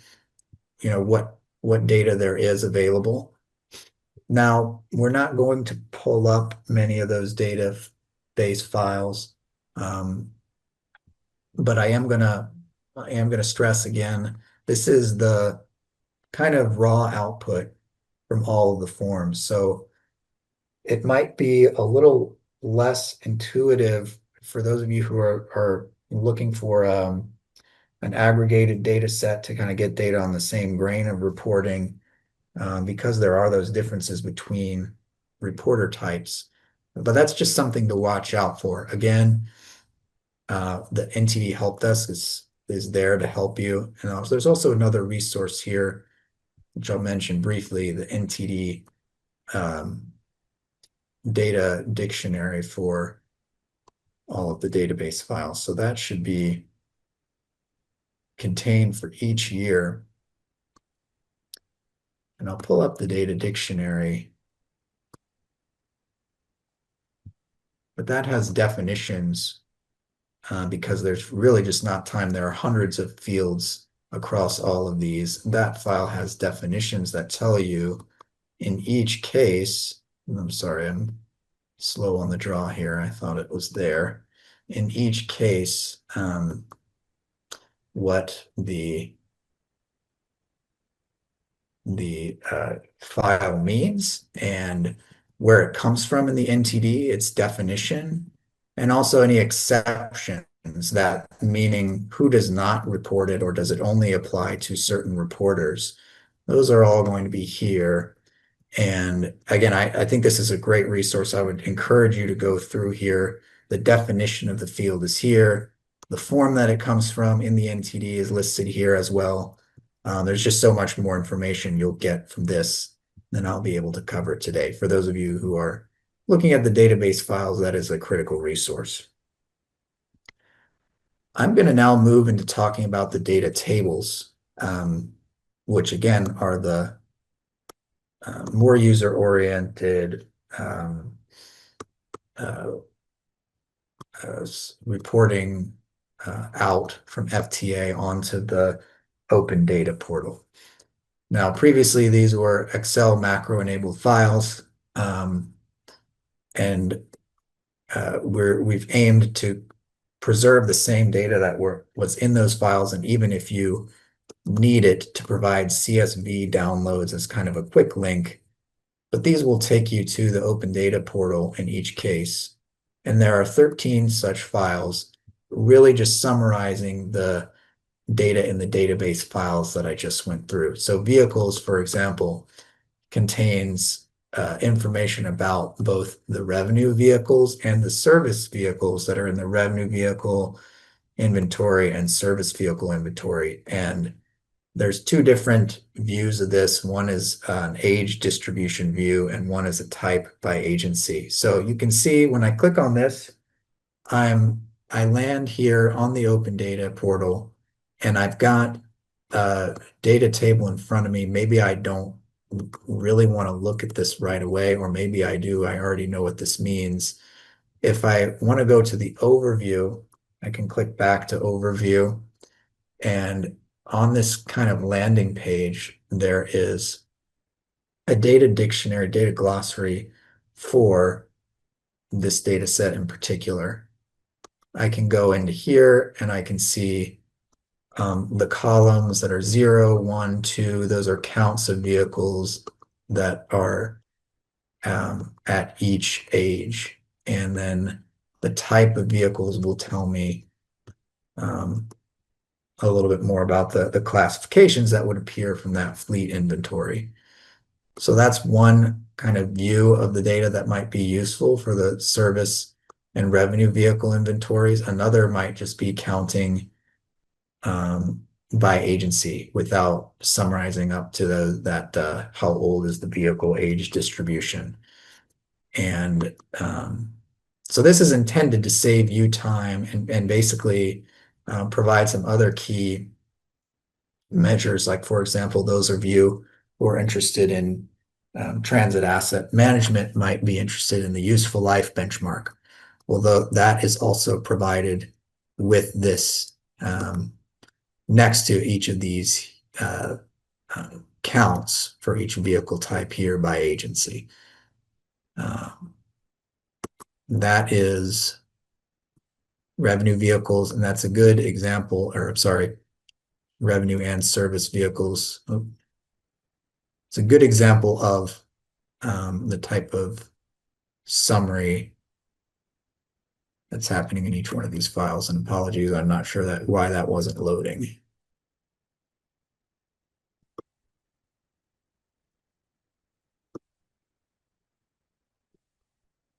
what data there is available. Now, we're not going to pull up many of those database files, but I am gonna stress again, this is the kind of raw output from all of the forms. So it might be a little less intuitive for those of you who are looking for an aggregated data set to kind of get data on the same grain of reporting, because there are those differences between reporter types. But that's just something to watch out for. Again, the NTD help desk is there to help you. And there's also another resource here, which I'll mention briefly, the NTD data dictionary for all of the database files. So that should be contained for each year. And I'll pull up the data dictionary, but that has definitions because there's really just not time. There are hundreds of fields across all of these. That file has definitions that tell you in each case, I'm sorry, I'm slow on the draw here. I thought it was there. In each case, what the file means and where it comes from in the NTD, its definition, and also any exceptions, that meaning who does not report it or does it only apply to certain reporters. Those are all going to be here. And again, I think this is a great resource. I would encourage you to go through here. The definition of the field is here. The form that it comes from in the NTD is listed here as well. There's just so much more information you'll get from this than I'll be able to cover today. For those of you who are looking at the database files, that is a critical resource. I'm going to now move into talking about the data tables, which again are the more user-oriented uh, reporting out from FTA onto the open data portal. Now, previously, these were Excel macro-enabled files, and we've aimed to preserve the same data that was in those files, and even if you need it to provide CSV downloads as kind of a quick link, but these will take you to the open data portal in each case. And there are 13 such files, really just summarizing the data in the database files that I just went through. So vehicles, for example, contains information about both the revenue vehicles and the service vehicles that are in the revenue vehicle inventory and service vehicle inventory. And there's two different views of this. One is an age distribution view, and one is a type by agency. So you can see when I click on this, I land here on the open data portal, and I've got a data table in front of me. Maybe I don't really want to look at this right away, or maybe I do. I already know what this means. If I want to go to the overview, I can click back to overview, and on this kind of landing page, there is a data dictionary, data glossary for this data set in particular. I can go into here and I can see the columns that are 0, 1, 2. Those are counts of vehicles that are at each age. And then the type of vehicles will tell me a little bit more about the classifications that would appear from that fleet inventory. So that's one kind of view of the data that might be useful for the service and revenue vehicle inventories. Another might just be counting by agency without summarizing up to that how old is the vehicle age distribution. And so this is intended to save you time and basically provide some other key measures, like, for example, those of you who are interested in transit asset management might be interested in the useful life benchmark. Although that is also provided with this next to each of these counts for each vehicle type here by agency. That is revenue vehicles, and that's a good example, or sorry, revenue and service vehicles. Oh, It's a good example of the type of summary that's happening in each one of these files. And apologies, I'm not sure that why that wasn't loading.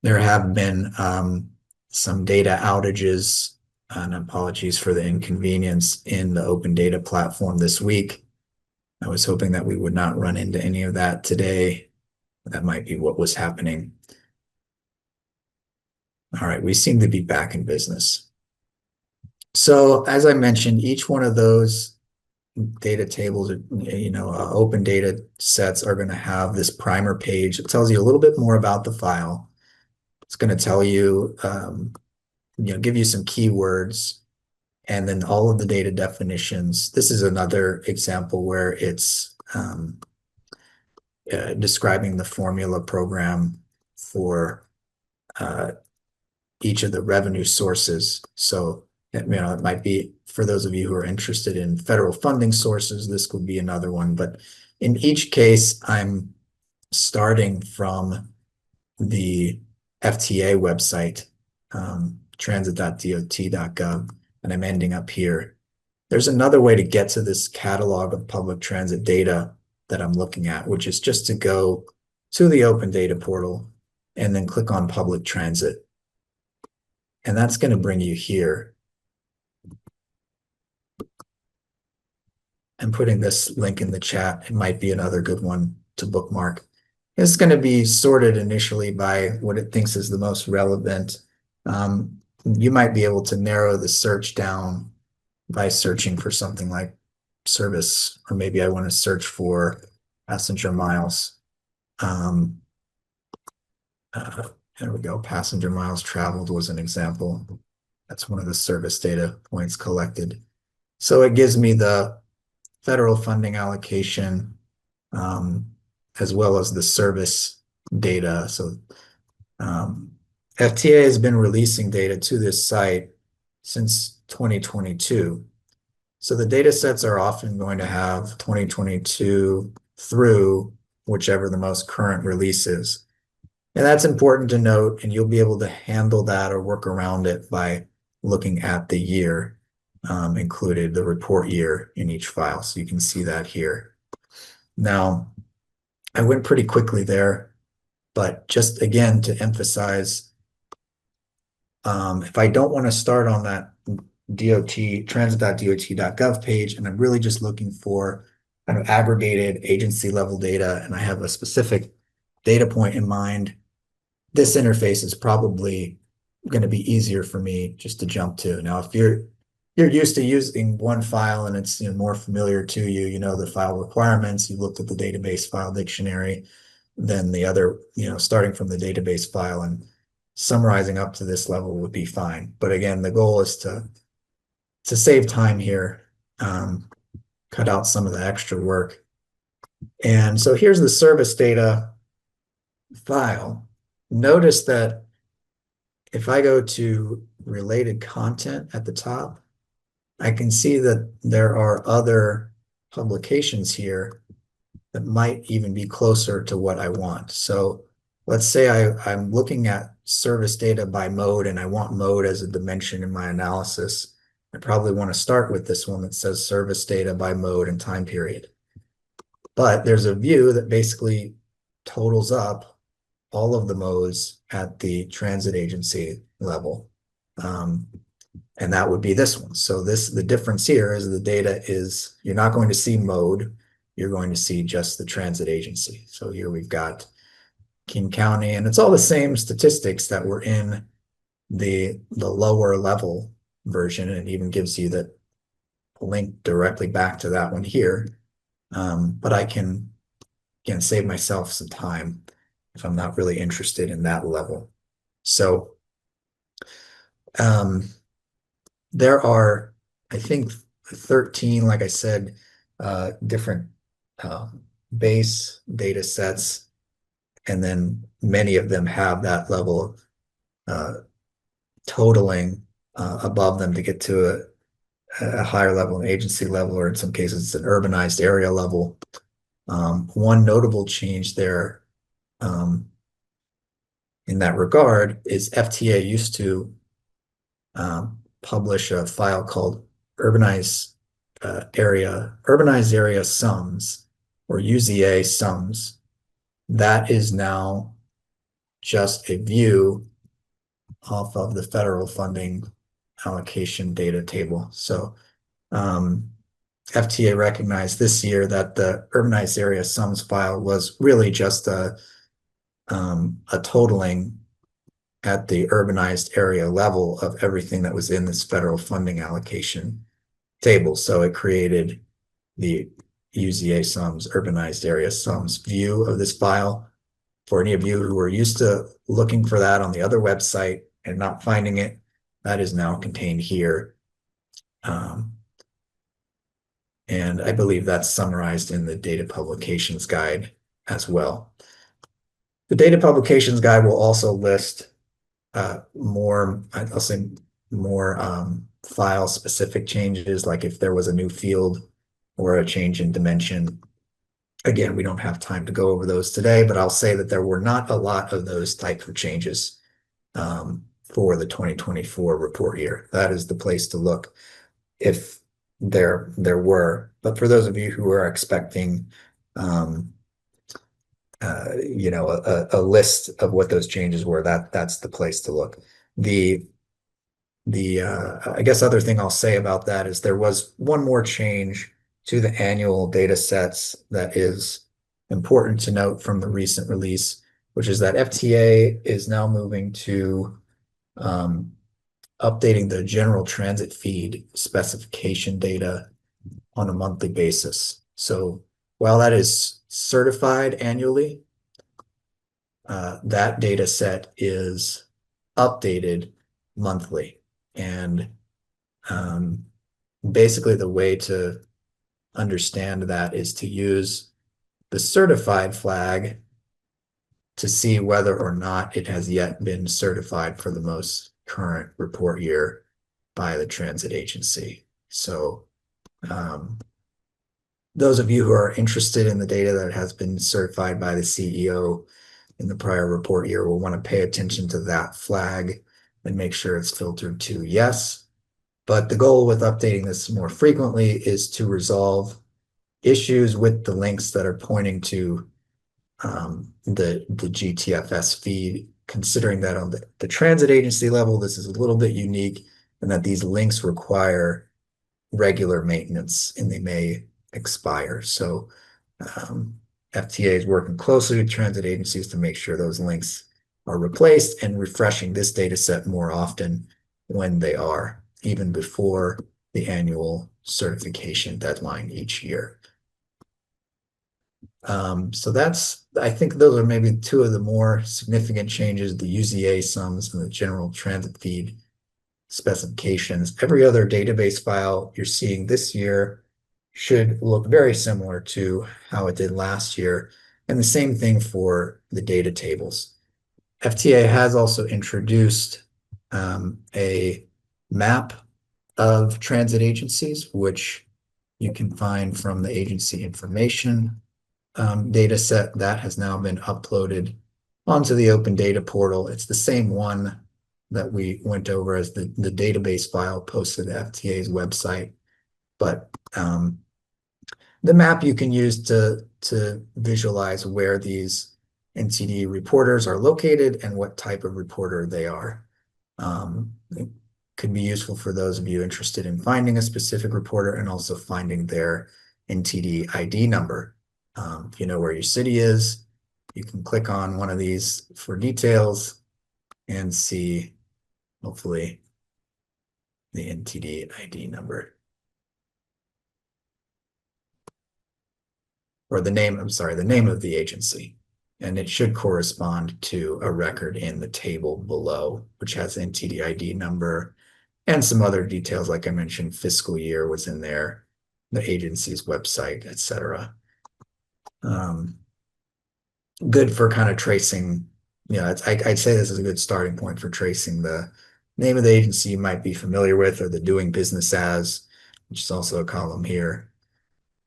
There have been some data outages, and apologies for the inconvenience in the open data platform this week. I was hoping that we would not run into any of that today. That might be what was happening. All right, we seem to be back in business. So as I mentioned, each one of those data tables, open data sets are going to have this primer page. It tells you a little bit more about the file. It's going to tell you, give you some keywords and then all of the data definitions. This is another example where it's describing the formula program for each of the revenue sources. So, it might be for those of you who are interested in federal funding sources, this could be another one. But in each case, I'm starting from the FTA website, transit.dot.gov, and I'm ending up here. There's another way to get to this catalog of public transit data that I'm looking at, which is just to go to the open data portal and then click on public transit. And that's going to bring you here. I'm putting this link in the chat. It might be another good one to bookmark. It's going to be sorted initially by what it thinks is the most relevant. You might be able to narrow the search down by searching for something like service, or maybe I want to search for passenger miles. There we go. Passenger miles traveled was an example. That's one of the service data points collected. So it gives me the federal funding allocation, as well as the service data. So FTA has been releasing data to this site since 2022. So the data sets are often going to have 2022 through whichever the most current release is. And that's important to note, and you'll be able to handle that or work around it by looking at the year included, the report year in each file. So you can see that here. Now, I went pretty quickly there, but just again to emphasize, if I don't want to start on that transit.dot.gov page, and I'm really just looking for kind of aggregated agency level data, and I have a specific data point in mind, this interface is probably going to be easier for me just to jump to. Now, if you're used to using one file and it's more familiar to you, the file requirements, you looked at the database file dictionary, then the other, starting from the database file and summarizing up to this level would be fine. But again, the goal is to save time here, cut out some of the extra work. And so here's the service data file. Notice that if I go to related content at the top, I can see that there are other publications here that might even be closer to what I want. So let's say I'm looking at service data by mode and I want mode as a dimension in my analysis. I probably want to start with this one that says service data by mode and time period. But there's a view that basically totals up all of the modes at the transit agency level. And that would be this one. So the difference here is the data is, you're not going to see mode, you're going to see just the transit agency. So here we've got King County, and it's all the same statistics that were in the lower level version, and it even gives you the link directly back to that one here. But I can, again, save myself some time if I'm not really interested in that level. So there are, I think, 13, like I said, different base data sets, and then many of them have that level of totaling above them to get to a higher level, an agency level, or in some cases, it's an urbanized area level. One notable change there um, in that regard is FTA used to publish a file called urbanized area sums, or UZA sums. That is now just a view off of the federal funding allocation data table. So FTA recognized this year that the urbanized area sums file was really just a totaling at the urbanized area level of everything that was in this federal funding allocation table. So it created the UZA sums, urbanized area sums view of this file. For any of you who are used to looking for that on the other website and not finding it, that is now contained here. And I believe that's summarized in the data publications guide as well. The data publications guide will also list more, I'll say more file specific changes, like if there was a new field or a change in dimension. Again, we don't have time to go over those today, but I'll say that there were not a lot of those types of changes for the 2024 report year. That is the place to look if there were. But for those of you who are expecting a list of what those changes were, that's the place to look. The I guess other thing I'll say about that is there was one more change to the annual data sets that is important to note from the recent release, which is that FTA is now moving to updating the general transit feed specification data on a monthly basis. So while that is certified annually, that data set is updated monthly. And basically the way to understand that is to use the certified flag to see whether or not it has yet been certified for the most current report year by the transit agency. So those of you who are interested in the data that has been certified by the CEO in the prior report year will want to pay attention to that flag and make sure it's filtered to yes. But the goal with updating this more frequently is to resolve issues with the links that are pointing to the GTFS feed, considering that on the transit agency level, this is a little bit unique and that these links require regular maintenance and they may expire. So FTA is working closely with transit agencies to make sure those links are replaced and refreshing this data set more often when they are, even before the annual certification deadline each year. So I think those are maybe two of the more significant changes, the UZA sums and the general transit feed specifications. Every other database file you're seeing this year should look very similar to how it did last year. And the same thing for the data tables. FTA has also introduced a map of transit agencies, which you can find from the agency information data set that has now been uploaded onto the open data portal. It's the same one that we went over as the database file posted to FTA's website. But the map you can use to visualize where these NTD reporters are located and what type of reporter they are. It could be useful for those of you interested in finding a specific reporter and also finding their NTD ID number. If you know where your city is, you can click on one of these for details and see, hopefully, the NTD ID number. Or the name, I'm sorry, the name of the agency. And it should correspond to a record in the table below, which has NTD ID number and some other details, like I mentioned, fiscal year was in there, the agency's website, etc. Good for kind of tracing, I'd say this is a good starting point for tracing the name of the agency you might be familiar with or the doing business as, which is also a column here,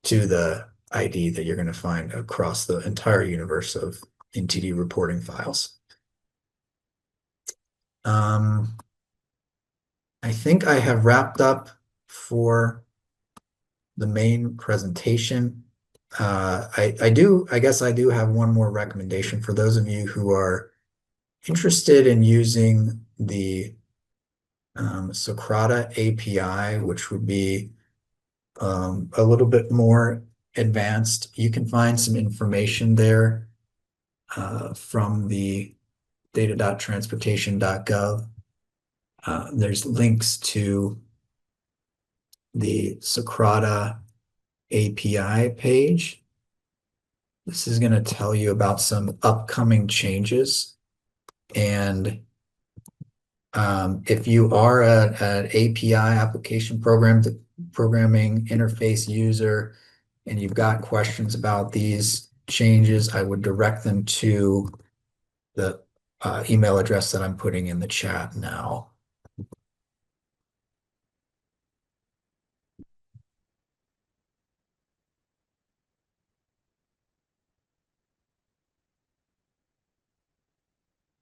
to the ID that you're going to find across the entire universe of NTD reporting files. Um, I think I have wrapped up for the main presentation. I guess I do have one more recommendation for those of you who are interested in using the Socrata API, which would be a little bit more advanced. You can find some information there from the data.transportation.gov. There's links to the Socrata API page. This is going to tell you about some upcoming changes. And if you are an API application programming interface user and you've got questions about these changes, I would direct them to the email address that I'm putting in the chat now.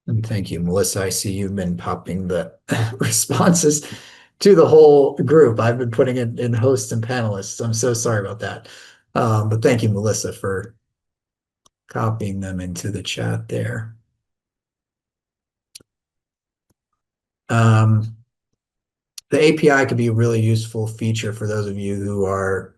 And thank you, Melissa. I see you've been popping the responses to the whole group. I've been putting it in hosts and panelists. I'm so sorry about that. But thank you, Melissa, for copying them into the chat there. Um, the API could be a really useful feature for those of you who are,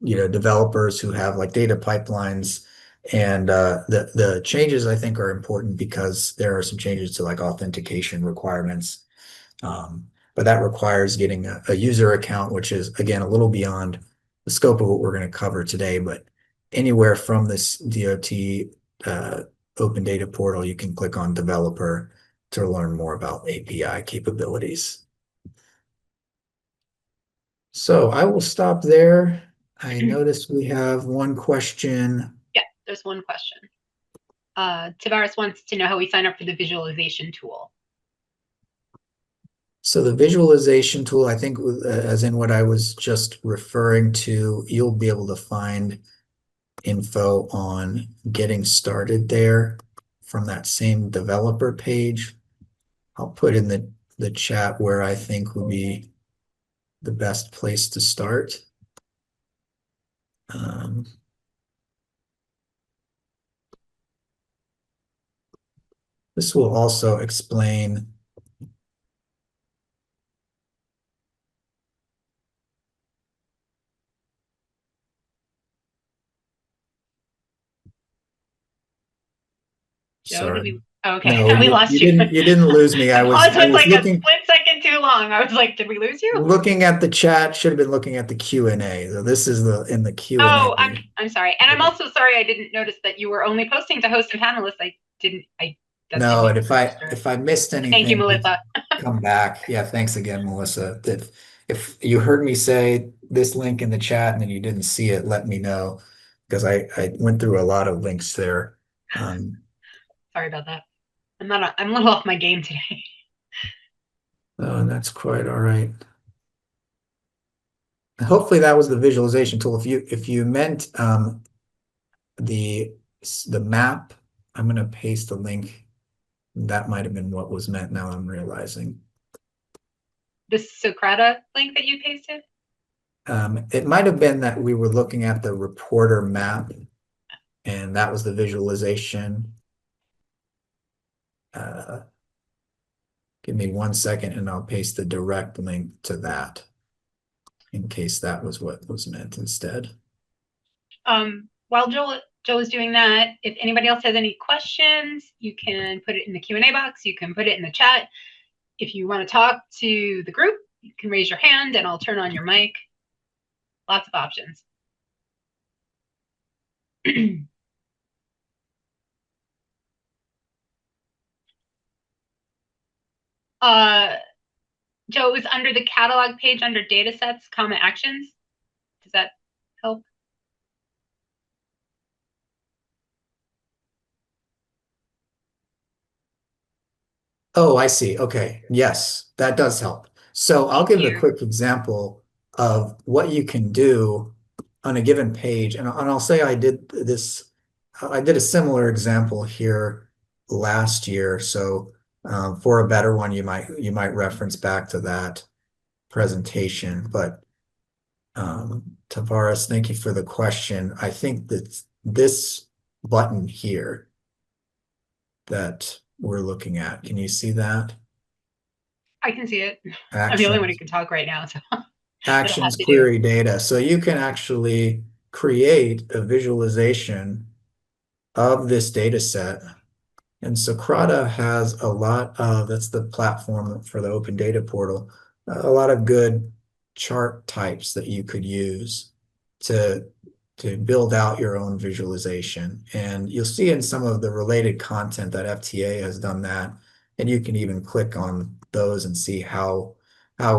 developers who have like data pipelines. And the changes I think are important because there are some changes to like authentication requirements. But that requires getting a user account, which is again a little beyond the scope of what we're going to cover today. But anywhere from this DOT Open Data Portal, you can click on Developer to learn more about API capabilities. So I will stop there. I notice we have one question.
Yeah, there's one question. Tavares wants to know how we sign up for the visualization tool.
So the visualization tool, I think, as in what I was just referring to, you'll be able to find info on getting started there from that same developer page. I'll put in the chat where I think would be the best place to start. This will also explain
Joe, did
sorry.
we? Oh, okay,
No,
we
you,
lost
you
you.
didn't you didn't lose me.
I paused
I
with
was
like a
looking
split second too long. I was like, did we lose you?
looking at the chat, should have been looking at the Q&A. So this is in the Q&A.
Oh, I'm sorry, and I'm also sorry I didn't notice that you were only posting to host and panelists. That
No,
didn't
and
even register.
if I missed
Thank you,
anything,
Melissa.
come back. Yeah, thanks again, Melissa. If you heard me say this link in the chat and then you didn't see it, let me know because I went through a lot of links there.
Sorry about that. I'm a little off my game today.
Oh, that's quite all right. Hopefully that was the visualization tool. If you meant the map, I'm going to paste the link. That might have been what was meant. Now I'm realizing.
The Socrata link that you pasted?
It might have been that we were looking at the reporter map, and that was the visualization. Give me 1 second, and I'll paste the direct link to that in case that was what was meant instead.
While Joel is doing that, if anybody else has any questions, you can put it in the Q&A box. You can put it in the chat. If you want to talk to the group, you can raise your hand and I'll turn on your mic. Lots of options. Joe, it was under the catalog page under data sets, comma actions. Does that help?
Oh, I see. Okay. Yes, that does help. So I'll give a quick example of what you can do on a given page, and I'll say I did this, I did a similar example here last year. So for a better one, you might reference back to that presentation. But Tavares, thank you for the question. I think that this button here that we're looking at, can you see that?
I can see it. I'm the only one who
Actions,
can talk right now, so I don't have
actions,
to do.
query data. So you can actually create a visualization of this data set. And Socrata has a lot of, that's the platform for the open data portal, a lot of good chart types that you could use to to build out your own visualization. And you'll see in some of the related content that FTA has done that. And you can even click on those and see how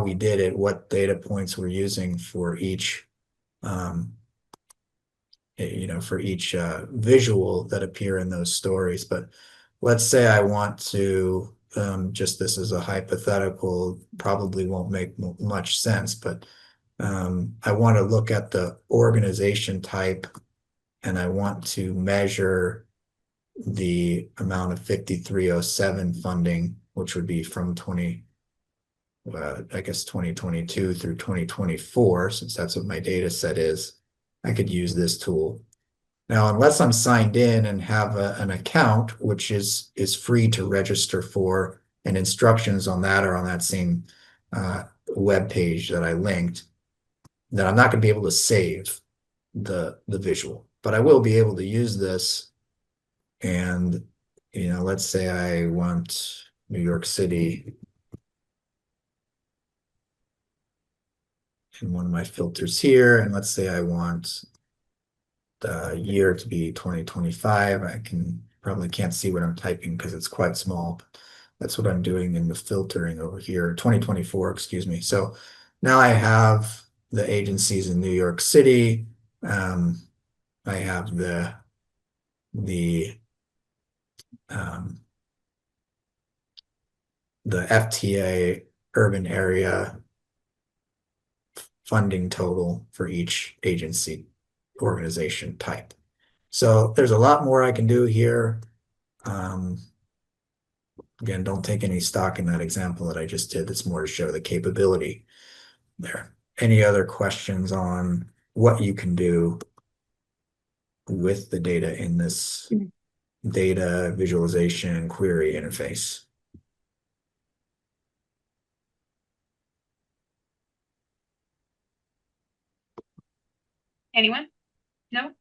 we did it, what data points we're using for each for each visual that appear in those stories. But let's say I want to, just this is a hypothetical, probably won't make much sense, but I want to look at the organization type and I want to measure the amount of 5307 funding, which would be from I guess 2022 through 2024, since that's what my data set is. I could use this tool. Now, unless I'm signed in and have an account, which is free to register for, and instructions on that are on that same web page that I linked, then I'm not going to be able to save the visual. But I will be able to use this, and let's say I want New York City in one of my filters here, and let's say I want the year to be 2025. I probably can't see what I'm typing because it's quite small. That's what I'm doing in the filtering over here, 2024, excuse me. So now I have the agencies in New York City. I have the um, the FTA urban area funding total for each agency organization type. So there's a lot more I can do here. Again, don't take any stock in that example that I just did. It's more to show the capability there. Any other questions on what you can do with the data in this data visualization query interface?
Anyone? No?